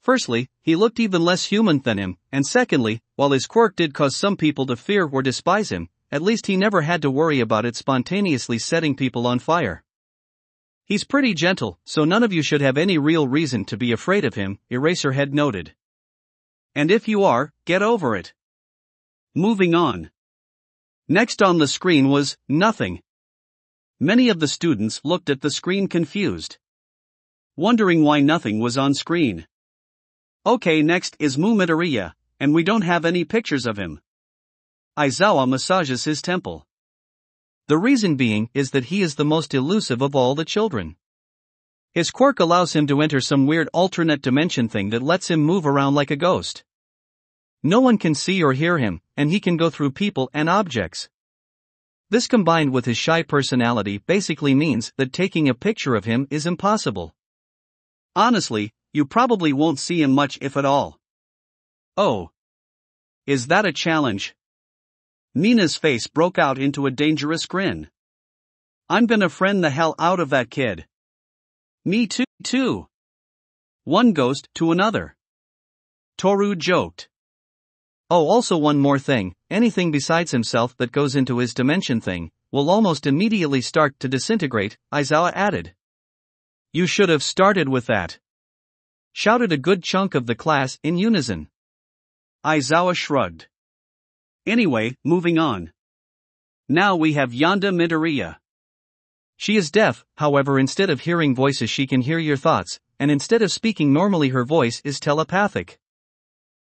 Firstly, he looked even less human than him, and secondly, while his quirk did cause some people to fear or despise him, at least he never had to worry about it spontaneously setting people on fire. He's pretty gentle, so none of you should have any real reason to be afraid of him, Eraserhead noted. And if you are, get over it. Moving on. Next on the screen was nothing. Many of the students looked at the screen confused, wondering why nothing was on screen. Okay, next is Midoriya, and we don't have any pictures of him. Aizawa massages his temple. The reason being is that he is the most elusive of all the children. His quirk allows him to enter some weird alternate dimension thing that lets him move around like a ghost. No one can see or hear him, and he can go through people and objects. This combined with his shy personality basically means that taking a picture of him is impossible. Honestly, you probably won't see him much if at all. Oh. Is that a challenge? Mina's face broke out into a dangerous grin. I'm gonna friend the hell out of that kid. Me too. One ghost to another. Toru joked. Oh, also one more thing, anything besides himself that goes into his dimension thing will almost immediately start to disintegrate, Aizawa added. You should have started with that, shouted a good chunk of the class in unison. Aizawa shrugged. Anyway, moving on. Now we have Yonda Midoriya. She is deaf, however instead of hearing voices she can hear your thoughts, and instead of speaking normally her voice is telepathic.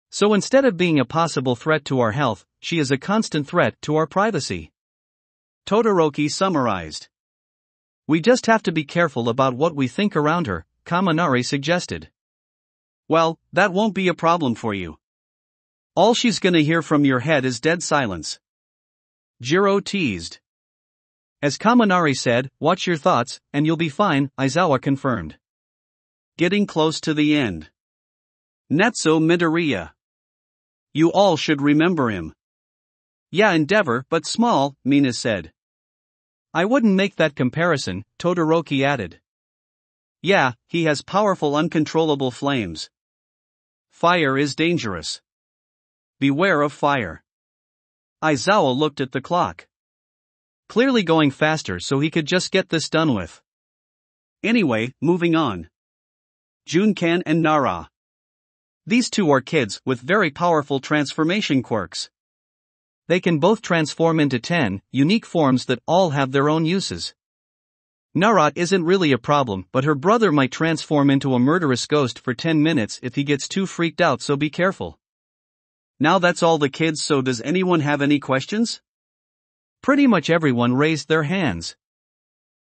So instead of being a possible threat to our health, she is a constant threat to our privacy. Todoroki summarized. We just have to be careful about what we think around her, Kaminari suggested. Well, that won't be a problem for you. All she's gonna hear from your head is dead silence. Jiro teased. As Kaminari said, watch your thoughts, and you'll be fine, Aizawa confirmed. Getting close to the end. Netsu Midoriya. You all should remember him. Yeah, endeavor, but small, Mina said. I wouldn't make that comparison, Todoroki added. Yeah, he has powerful uncontrollable flames. Fire is dangerous. Beware of fire. Aizawa looked at the clock. Clearly going faster so he could just get this done with. Anyway, moving on. Junkan and Nara. These two are kids with very powerful transformation quirks. They can both transform into 10 unique forms that all have their own uses. Nara isn't really a problem, but her brother might transform into a murderous ghost for 10 minutes if he gets too freaked out, so be careful. Now that's all the kids, so does anyone have any questions? Pretty much everyone raised their hands.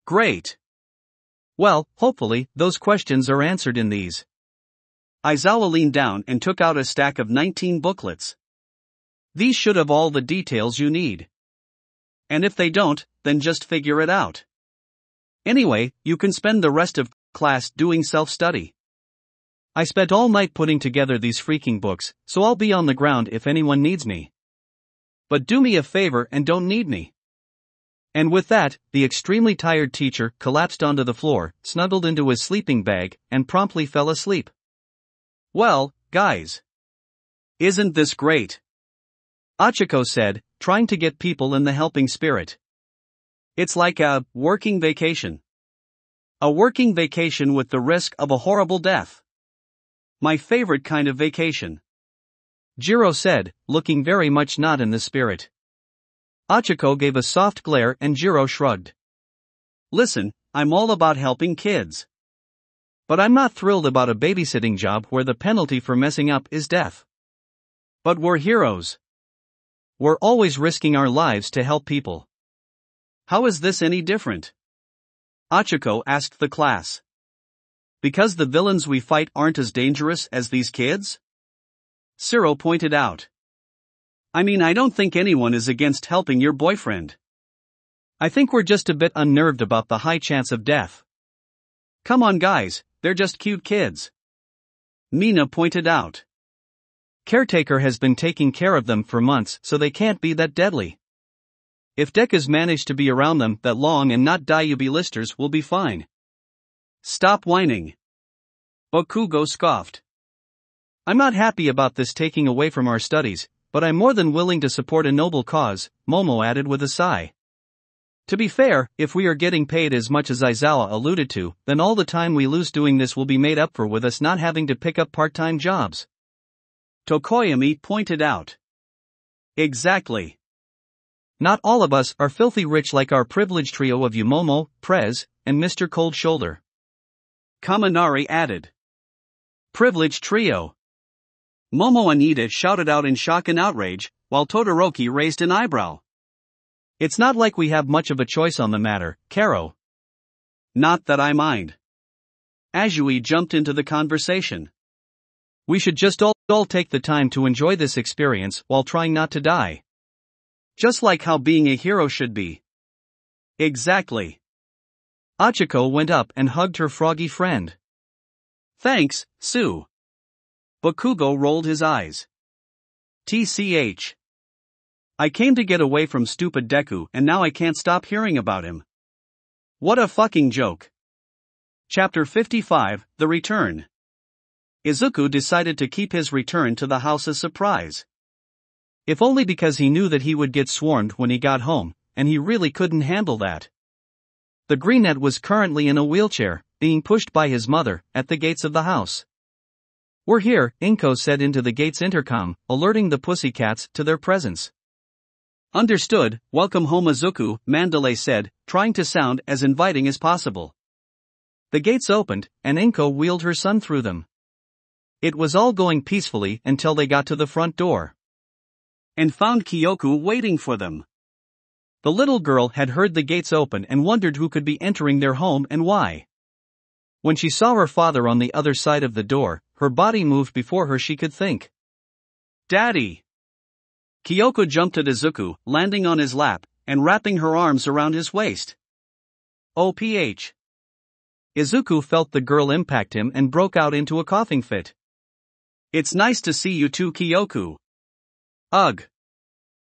Great. Well, hopefully, those questions are answered in these. Aizawa leaned down and took out a stack of 19 booklets. These should have all the details you need. And if they don't, then just figure it out. Anyway, you can spend the rest of class doing self-study. I spent all night putting together these freaking books, so I'll be on the ground if anyone needs me. But do me a favor and don't need me. And with that, the extremely tired teacher collapsed onto the floor, snuggled into his sleeping bag, and promptly fell asleep. Well, guys. Isn't this great? Achiko said, trying to get people in the helping spirit. It's like a working vacation. A working vacation with the risk of a horrible death. My favorite kind of vacation. Jiro said, looking very much not in the spirit. Achiko gave a soft glare and Jiro shrugged. Listen, I'm all about helping kids. But I'm not thrilled about a babysitting job where the penalty for messing up is death. But we're heroes. We're always risking our lives to help people. How is this any different? Achiko asked the class. Because the villains we fight aren't as dangerous as these kids? Ciro pointed out. I mean, I don't think anyone is against helping your boyfriend. I think we're just a bit unnerved about the high chance of death. Come on guys, they're just cute kids. Mina pointed out. Caretaker has been taking care of them for months, so they can't be that deadly. If Deku's managed to be around them that long and not die, you B-listers will be fine. Stop whining. Bakugo scoffed. I'm not happy about this taking away from our studies, but I'm more than willing to support a noble cause, Momo added with a sigh. To be fair, if we are getting paid as much as Aizawa alluded to, then all the time we lose doing this will be made up for with us not having to pick up part-time jobs. Tokoyami pointed out. Exactly. Not all of us are filthy rich like our privileged trio of you Momo, Prez, and Mr. Cold Shoulder. Kaminari added. Privileged trio. Momo and Ida shouted out in shock and outrage, while Todoroki raised an eyebrow. It's not like we have much of a choice on the matter, Karo. Not that I mind. Azui jumped into the conversation. We should just all take the time to enjoy this experience while trying not to die. Just like how being a hero should be. Exactly. Achiko went up and hugged her froggy friend. Thanks, Sue. Bakugo rolled his eyes. TCH. I came to get away from stupid Deku and now I can't stop hearing about him. What a fucking joke. Chapter 55, The Return. Izuku decided to keep his return to the house a surprise. If only because he knew that he would get swarmed when he got home, and he really couldn't handle that. The greenette was currently in a wheelchair, being pushed by his mother, at the gates of the house. We're here, Inko said into the gate's intercom, alerting the pussycats to their presence. Understood, welcome home Izuku, Mandalay said, trying to sound as inviting as possible. The gates opened, and Inko wheeled her son through them. It was all going peacefully until they got to the front door. And found Kyoku waiting for them. The little girl had heard the gates open and wondered who could be entering their home and why. When she saw her father on the other side of the door, her body moved before her she could think. Daddy! Kyoko jumped at Izuku, landing on his lap, and wrapping her arms around his waist. OPH. Izuku felt the girl impact him and broke out into a coughing fit. It's nice to see you too, Kyoku. Ugh.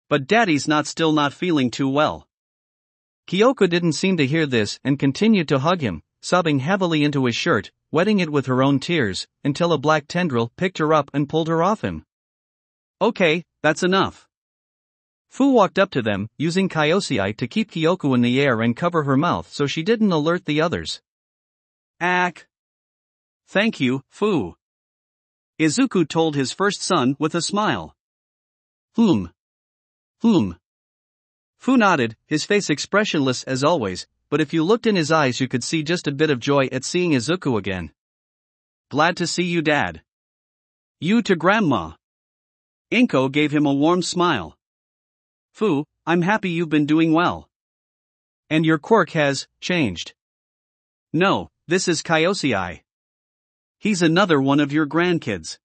But Daddy's still not feeling too well. Kyoko didn't seem to hear this and continued to hug him, sobbing heavily into his shirt, wetting it with her own tears, until a black tendril picked her up and pulled her off him. Okay, that's enough. Fu walked up to them, using Kyosei to keep Kyoko in the air and cover her mouth so she didn't alert the others. Ack. Thank you, Fu. Izuku told his first son with a smile. Fu nodded, his face expressionless as always, but if you looked in his eyes you could see just a bit of joy at seeing Izuku again. Glad to see you, Dad. You to Grandma. Inko gave him a warm smile. Fu, I'm happy you've been doing well. And your quirk has changed. No, this is Kyosei. He's another one of your grandkids.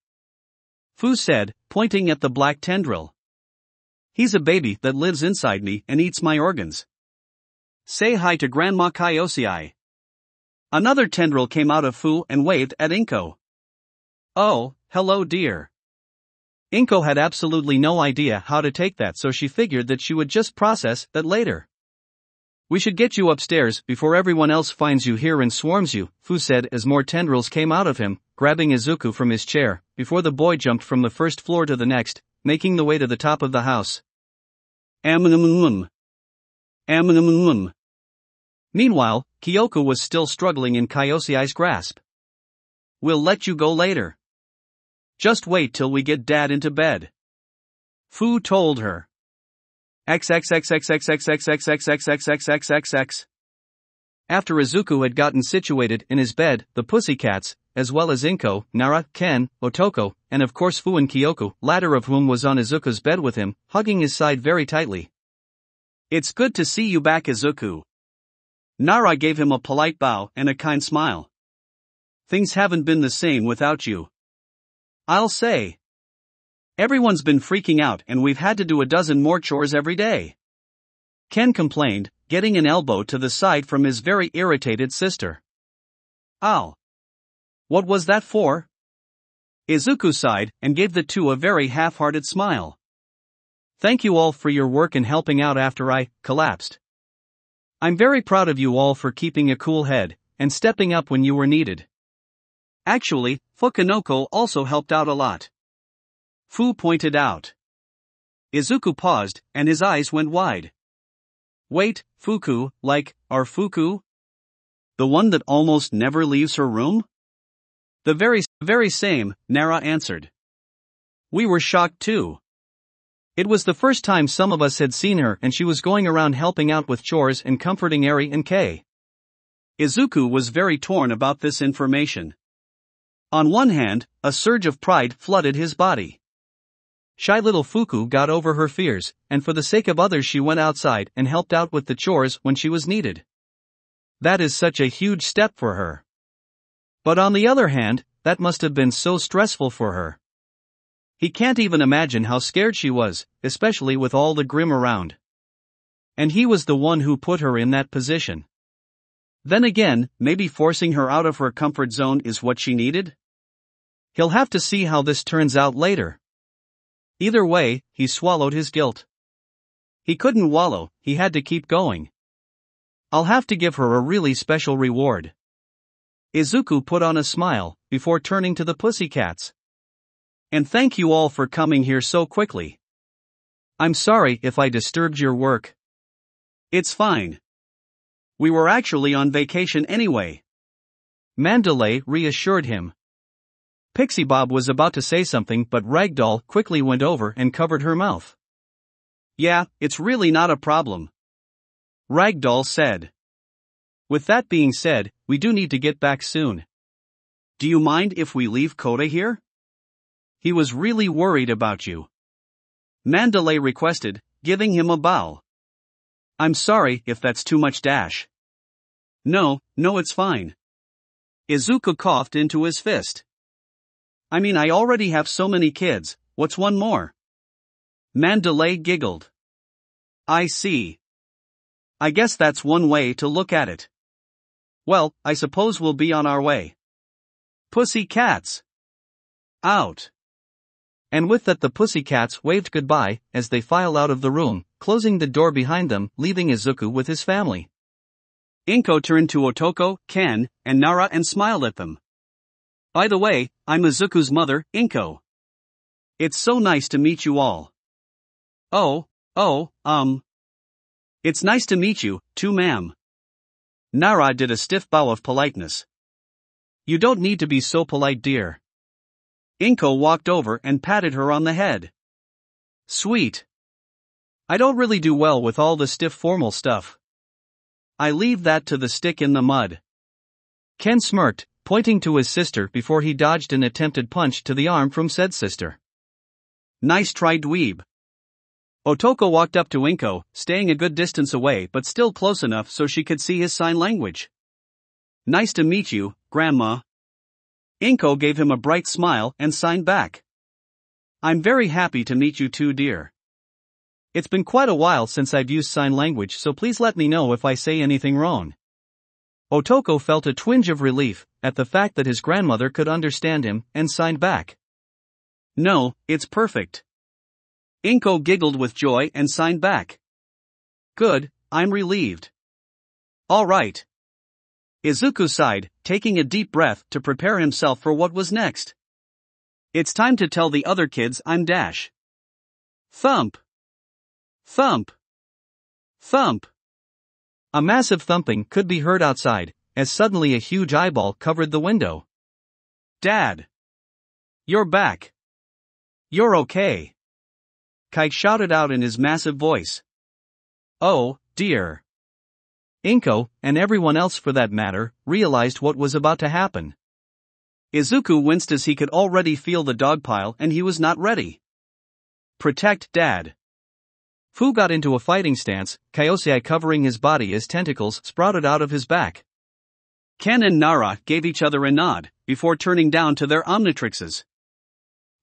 Fu said, pointing at the black tendril. He's a baby that lives inside me and eats my organs. Say hi to Grandma Kyosei. Another tendril came out of Fu and waved at Inko. Oh, hello dear. Inko had absolutely no idea how to take that, so she figured that she would just process that later. We should get you upstairs before everyone else finds you here and swarms you, Fu said as more tendrils came out of him, grabbing Izuku from his chair, before the boy jumped from the first floor to the next, making the way to the top of the house. Meanwhile, Kyoko was still struggling in Kyosei's grasp. We'll let you go later. Just wait till we get Dad into bed. Fu told her. XXXXXXXXXXXXXXXX. After Izuku had gotten situated in his bed, the pussycats, as well as Inko, Nara, Ken, Otoko, and of course Fu and Kyoko, latter of whom was on Izuku's bed with him, hugging his side very tightly. It's good to see you back, Izuku. Nara gave him a polite bow and a kind smile. Things haven't been the same without you. I'll say. Everyone's been freaking out and we've had to do a dozen more chores every day. Ken complained, getting an elbow to the side from his very irritated sister. Ow. What was that for? Izuku sighed and gave the two a very half-hearted smile. Thank you all for your work and helping out after I collapsed. I'm very proud of you all for keeping a cool head, and stepping up when you were needed. Actually, Fukunoko also helped out a lot. Fu pointed out. Izuku paused, and his eyes went wide. Wait, Fuku, like, our Fuku? The one that almost never leaves her room? The very same, Nara answered. We were shocked too. It was the first time some of us had seen her, and she was going around helping out with chores and comforting Eri and Kei. Izuku was very torn about this information. On one hand, a surge of pride flooded his body. Shy little Fuku got over her fears, and for the sake of others she went outside and helped out with the chores when she was needed. That is such a huge step for her. But on the other hand, that must have been so stressful for her. He can't even imagine how scared she was, especially with all the Grimm around. And he was the one who put her in that position. Then again, maybe forcing her out of her comfort zone is what she needed? He'll have to see how this turns out later. Either way, he swallowed his guilt. He couldn't wallow, he had to keep going. I'll have to give her a really special reward. Izuku put on a smile, before turning to the pussycats. And thank you all for coming here so quickly. I'm sorry if I disturbed your work. It's fine. We were actually on vacation anyway. Mandalay reassured him. Pixie Bob was about to say something, but Ragdoll quickly went over and covered her mouth. Yeah, it's really not a problem. Ragdoll said. With that being said, we do need to get back soon. Do you mind if we leave Kota here? He was really worried about you. Mandalay requested, giving him a bow. I'm sorry if that's too much dash. No, it's fine. Izuku coughed into his fist. I mean, I already have so many kids, what's one more? Mandalay giggled. I see. I guess that's one way to look at it. Well, I suppose we'll be on our way. Pussy cats. Out. And with that the pussycats waved goodbye as they filed out of the room, closing the door behind them, leaving Izuku with his family. Inko turned to Otoko, Ken, and Nara and smiled at them. By the way, I'm Izuku's mother, Inko. It's so nice to meet you all. It's nice to meet you, too, ma'am. Nara did a stiff bow of politeness. You don't need to be so polite, dear. Inko walked over and patted her on the head. Sweet. I don't really do well with all the stiff formal stuff. I leave that to the stick in the mud. Ken smirked, pointing to his sister before he dodged an attempted punch to the arm from said sister. Nice try, dweeb. Otoko walked up to Inko, staying a good distance away but still close enough so she could see his sign language. Nice to meet you, Grandma. Inko gave him a bright smile and signed back. I'm very happy to meet you too, dear. It's been quite a while since I've used sign language, so please let me know if I say anything wrong. Otoko felt a twinge of relief at the fact that his grandmother could understand him and signed back. No, it's perfect. Inko giggled with joy and signed back. Good, I'm relieved. All right. Izuku sighed, taking a deep breath to prepare himself for what was next. It's time to tell the other kids I'm Dash. Thump. Thump. Thump. A massive thumping could be heard outside, as suddenly a huge eyeball covered the window. Dad! You're back! You're okay! Kite shouted out in his massive voice. Oh, dear! Inko, and everyone else for that matter, realized what was about to happen. Izuku winced as he could already feel the dog pile and he was not ready. Protect Dad! Fu got into a fighting stance, Kyosei covering his body as tentacles sprouted out of his back. Ken and Nara gave each other a nod, before turning down to their Omnitrixes.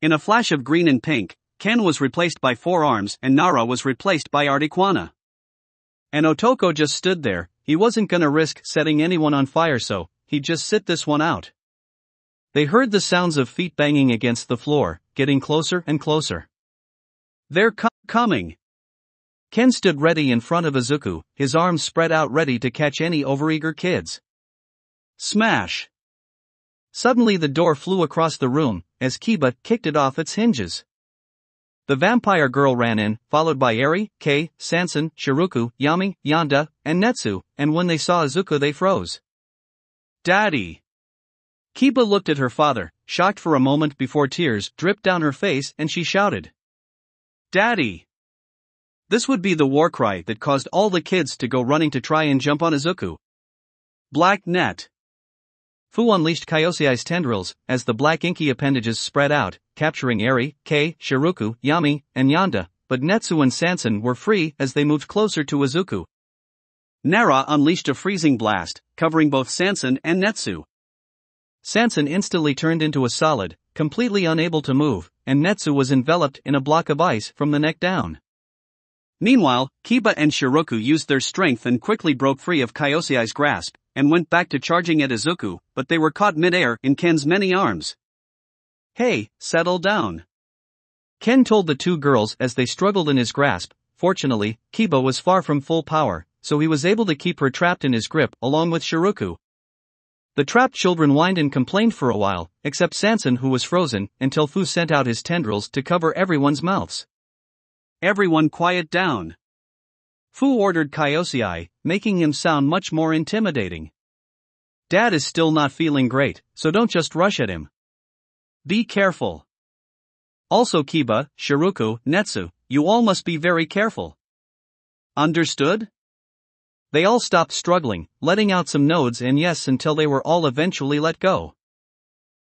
In a flash of green and pink, Ken was replaced by 4 arms and Nara was replaced by Articuana. And Otoko just stood there, he wasn't gonna risk setting anyone on fire, so he'd just sit this one out. They heard the sounds of feet banging against the floor, getting closer and closer. They're coming! Ken stood ready in front of Izuku, his arms spread out ready to catch any overeager kids. Smash! Suddenly the door flew across the room, as Kiba kicked it off its hinges. The vampire girl ran in, followed by Eri, Kei, Sansen, Shiruku, Yami, Yanda, and Netsu, and when they saw Izuku they froze. Daddy! Kiba looked at her father, shocked for a moment before tears dripped down her face and she shouted. Daddy! This would be the war cry that caused all the kids to go running to try and jump on Izuku. Black net. Fu unleashed Kyosei's tendrils, as the black inky appendages spread out, capturing Eri, Kei, Shiruku, Yami, and Yanda, but Netsu and Sansen were free as they moved closer to Izuku. Nara unleashed a freezing blast, covering both Sansen and Netsu. Sansen instantly turned into a solid, completely unable to move, and Netsu was enveloped in a block of ice from the neck down. Meanwhile, Kiba and Shiruku used their strength and quickly broke free of Kyosei's grasp, and went back to charging at Izuku, but they were caught mid-air in Ken's many arms. Hey, settle down. Ken told the two girls as they struggled in his grasp. Fortunately, Kiba was far from full power, so he was able to keep her trapped in his grip along with Shiruku. The trapped children whined and complained for a while, except Sansen who was frozen, until Fu sent out his tendrils to cover everyone's mouths. Everyone quiet down. Fu ordered Kyosei, making him sound much more intimidating. Dad is still not feeling great, so don't just rush at him. Be careful. Also Kiba, Shiruku, Netsu, you all must be very careful. Understood? They all stopped struggling, letting out some nods and yes until they were all eventually let go.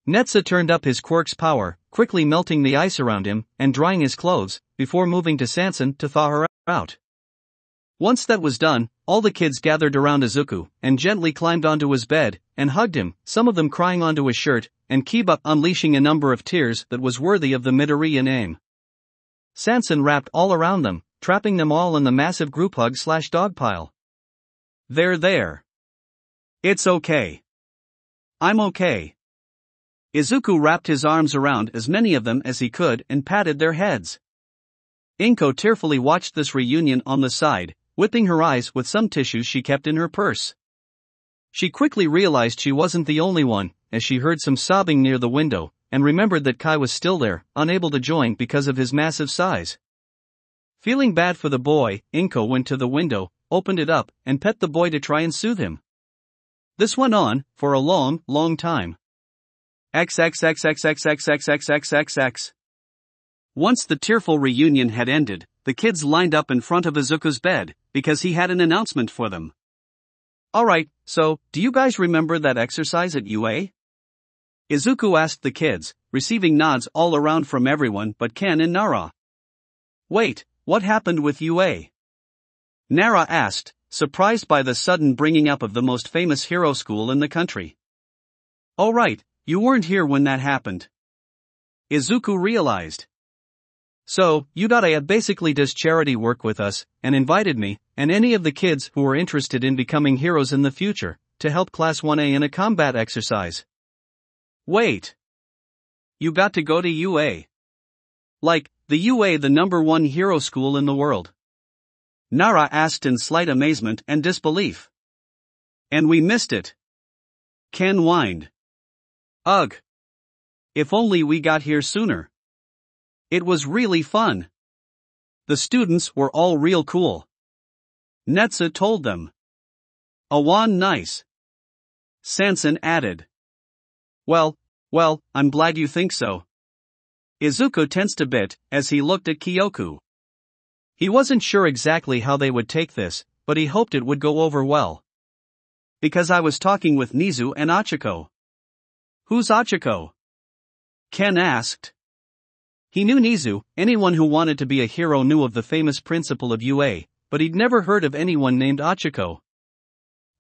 Netsu turned up his quirks power, quickly melting the ice around him and drying his clothes, before moving to Sansen to thaw her out. Once that was done, all the kids gathered around Izuku and gently climbed onto his bed and hugged him, some of them crying onto his shirt, and Kiba unleashing a number of tears that was worthy of the Midoriya name. Sansen wrapped all around them, trapping them all in the massive group hug/dog pile. There. It's okay. I'm okay. Izuku wrapped his arms around as many of them as he could and patted their heads. Inko tearfully watched this reunion on the side, wiping her eyes with some tissues she kept in her purse. She quickly realized she wasn't the only one, as she heard some sobbing near the window, and remembered that Kai was still there, unable to join because of his massive size. Feeling bad for the boy, Inko went to the window, opened it up, and pet the boy to try and soothe him. This went on for a long time. XXXXXXXXXXX. Once the tearful reunion had ended, the kids lined up in front of Izuku's bed, because he had an announcement for them. Alright, so, do you guys remember that exercise at UA? Izuku asked the kids, receiving nods all around from everyone but Ken and Nara. Wait, what happened with UA? Nara asked, surprised by the sudden bringing up of the most famous hero school in the country. Oh right, you weren't here when that happened. Izuku realized. So, UA basically does charity work with us, and invited me, and any of the kids who were interested in becoming heroes in the future, to help Class 1A in a combat exercise. Wait. You got to go to UA. Like, the UA the #1 hero school in the world? Nara asked in slight amazement and disbelief. And we missed it. Ken whined. Ugh. If only we got here sooner. It was really fun. The students were all real cool. Netsu told them. Awan nice. Sansen added. Well, I'm glad you think so. Izuku tensed a bit as he looked at Kyoku. He wasn't sure exactly how they would take this, but he hoped it would go over well. Because I was talking with Nizu and Achiko. Who's Achiko? Ken asked. He knew Nizu, anyone who wanted to be a hero knew of the famous principal of UA, but he'd never heard of anyone named Achiko.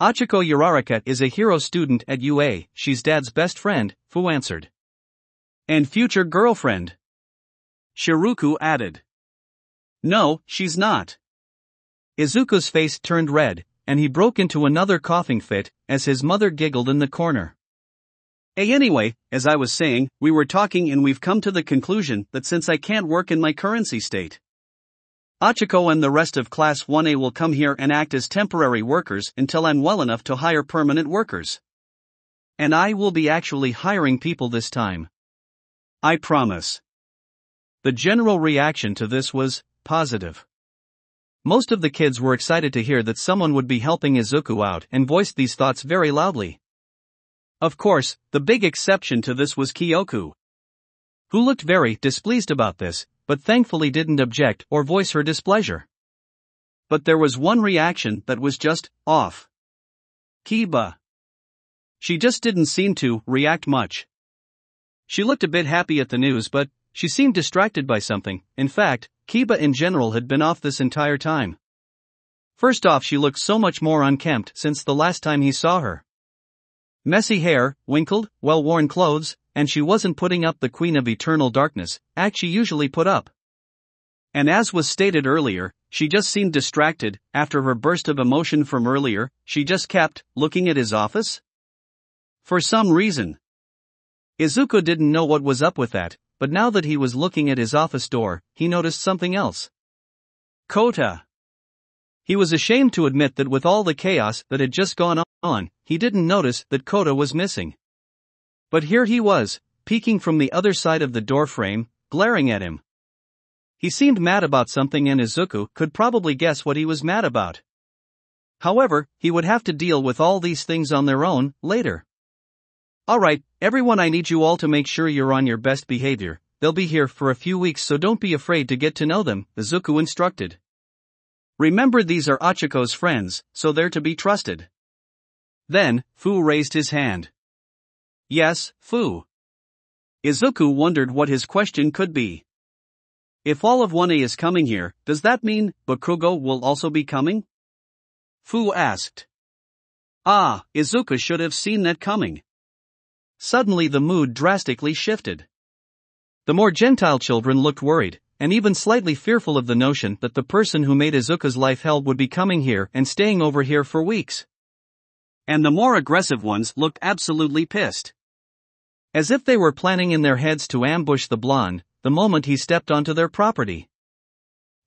Achiko Uraraka is a hero student at UA, she's Dad's best friend, Fu answered. And future girlfriend. Shiruku added. No, she's not. Izuku's face turned red, and he broke into another coughing fit, as his mother giggled in the corner. Anyway, as I was saying, we were talking and we've come to the conclusion that since I can't work in my currency state, Achiko and the rest of Class 1A will come here and act as temporary workers until I'm well enough to hire permanent workers. And I will be actually hiring people this time. I promise. The general reaction to this was positive. Most of the kids were excited to hear that someone would be helping Izuku out and voiced these thoughts very loudly. Of course, the big exception to this was Kyoko, who looked very displeased about this, but thankfully didn't object or voice her displeasure. But there was one reaction that was just off. Kiba. She just didn't seem to react much. She looked a bit happy at the news, but she seemed distracted by something. In fact, Kiba in general had been off this entire time. First off, she looked so much more unkempt since the last time he saw her. Messy hair, wrinkled, well-worn clothes, and she wasn't putting up the Queen of Eternal Darkness act she usually put up. And as was stated earlier, she just seemed distracted. After her burst of emotion from earlier, she just kept looking at his office. For some reason. Izuku didn't know what was up with that, but now that he was looking at his office door, he noticed something else. Kota. He was ashamed to admit that with all the chaos that had just gone on, he didn't notice that Kota was missing. But here he was, peeking from the other side of the door frame, glaring at him. He seemed mad about something and Izuku could probably guess what he was mad about. However, he would have to deal with all these things on their own, later. Alright, everyone, I need you all to make sure you're on your best behavior. They'll be here for a few weeks, so don't be afraid to get to know them, Izuku instructed. Remember, these are Achiko's friends, so they're to be trusted. Then, Fu raised his hand. Yes, Fu. Izuku wondered what his question could be. If all of 1A is coming here, does that mean Bakugo will also be coming? Fu asked. Ah, Izuku should have seen that coming. Suddenly the mood drastically shifted. The more Gentile children looked worried, and even slightly fearful of the notion that the person who made Izuku's life hell would be coming here and staying over here for weeks. And the more aggressive ones looked absolutely pissed. As if they were planning in their heads to ambush the blonde the moment he stepped onto their property.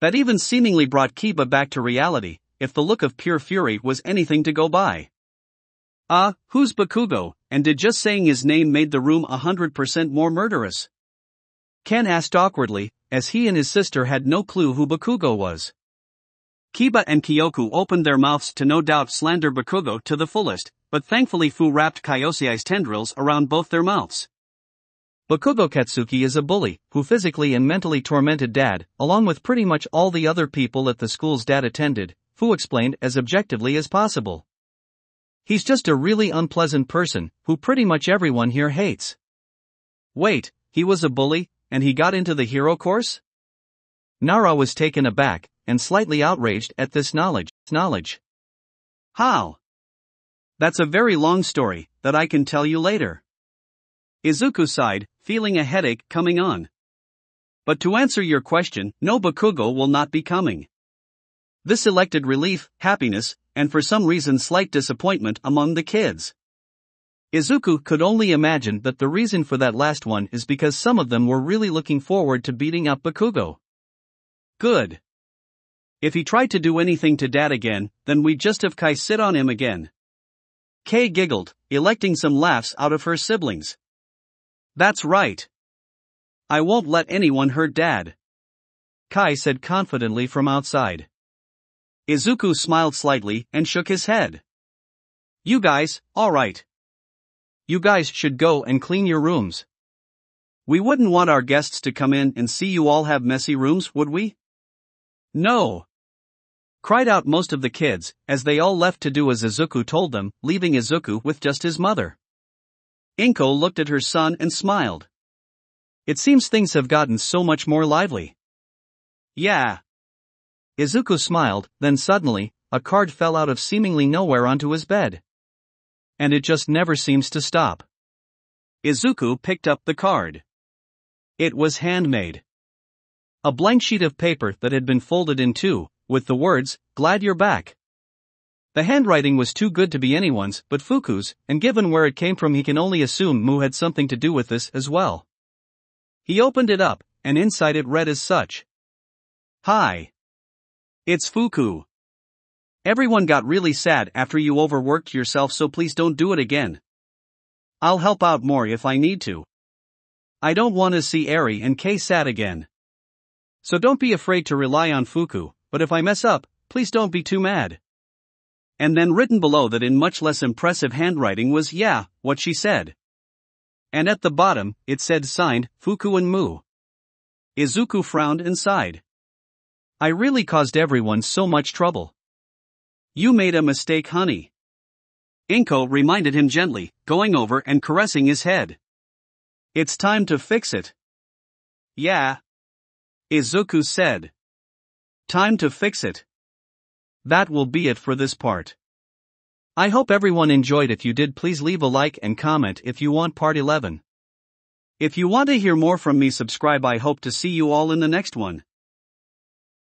That even seemingly brought Kiba back to reality, if the look of pure fury was anything to go by. Who's Bakugo, and did just saying his name made the room 100% more murderous? Ken asked awkwardly, as he and his sister had no clue who Bakugo was. Kiba and Kyoko opened their mouths to no doubt slander Bakugo to the fullest, but thankfully Fu wrapped Kyosei's tendrils around both their mouths. Bakugo Katsuki is a bully, who physically and mentally tormented Dad, along with pretty much all the other people at the schools Dad attended, Fu explained as objectively as possible. He's just a really unpleasant person, who pretty much everyone here hates. Wait, he was a bully, and he got into the hero course? Nara was taken aback, and slightly outraged at this knowledge. How? That's a very long story, that I can tell you later. Izuku sighed, feeling a headache coming on. But to answer your question, no, Bakugo will not be coming. This elected relief, happiness, and for some reason slight disappointment among the kids. Izuku could only imagine that the reason for that last one is because some of them were really looking forward to beating up Bakugo. Good. If he tried to do anything to Dad again, then we'd just have Kai sit on him again. Kei giggled, electing some laughs out of her siblings. That's right. I won't let anyone hurt Dad. Kai said confidently from outside. Izuku smiled slightly and shook his head. You guys, alright. You guys should go and clean your rooms. We wouldn't want our guests to come in and see you all have messy rooms, would we? No. Cried out most of the kids, as they all left to do as Izuku told them, leaving Izuku with just his mother. Inko looked at her son and smiled. It seems things have gotten so much more lively. Yeah. Izuku smiled, then suddenly, a card fell out of seemingly nowhere onto his bed. And it just never seems to stop. Izuku picked up the card. It was handmade. A blank sheet of paper that had been folded in two, with the words, "Glad you're back." The handwriting was too good to be anyone's but Fuku's, and given where it came from he can only assume Mu had something to do with this as well. He opened it up, and inside it read as such. Hi. It's Fuku. Everyone got really sad after you overworked yourself, so please don't do it again. I'll help out more if I need to. I don't want to see Eri and Kei sad again. So don't be afraid to rely on Fuku, but if I mess up, please don't be too mad. And then written below that in much less impressive handwriting was yeah, what she said. And at the bottom, it said signed, Fuku and Mu. Izuku frowned and sighed. I really caused everyone so much trouble. You made a mistake, honey. Inko reminded him gently, going over and caressing his head. It's time to fix it. Yeah. Izuku said. Time to fix it. That will be it for this part. I hope everyone enjoyed. If you did, please leave a like and comment if you want part 11. If you want to hear more from me, subscribe. I hope to see you all in the next one.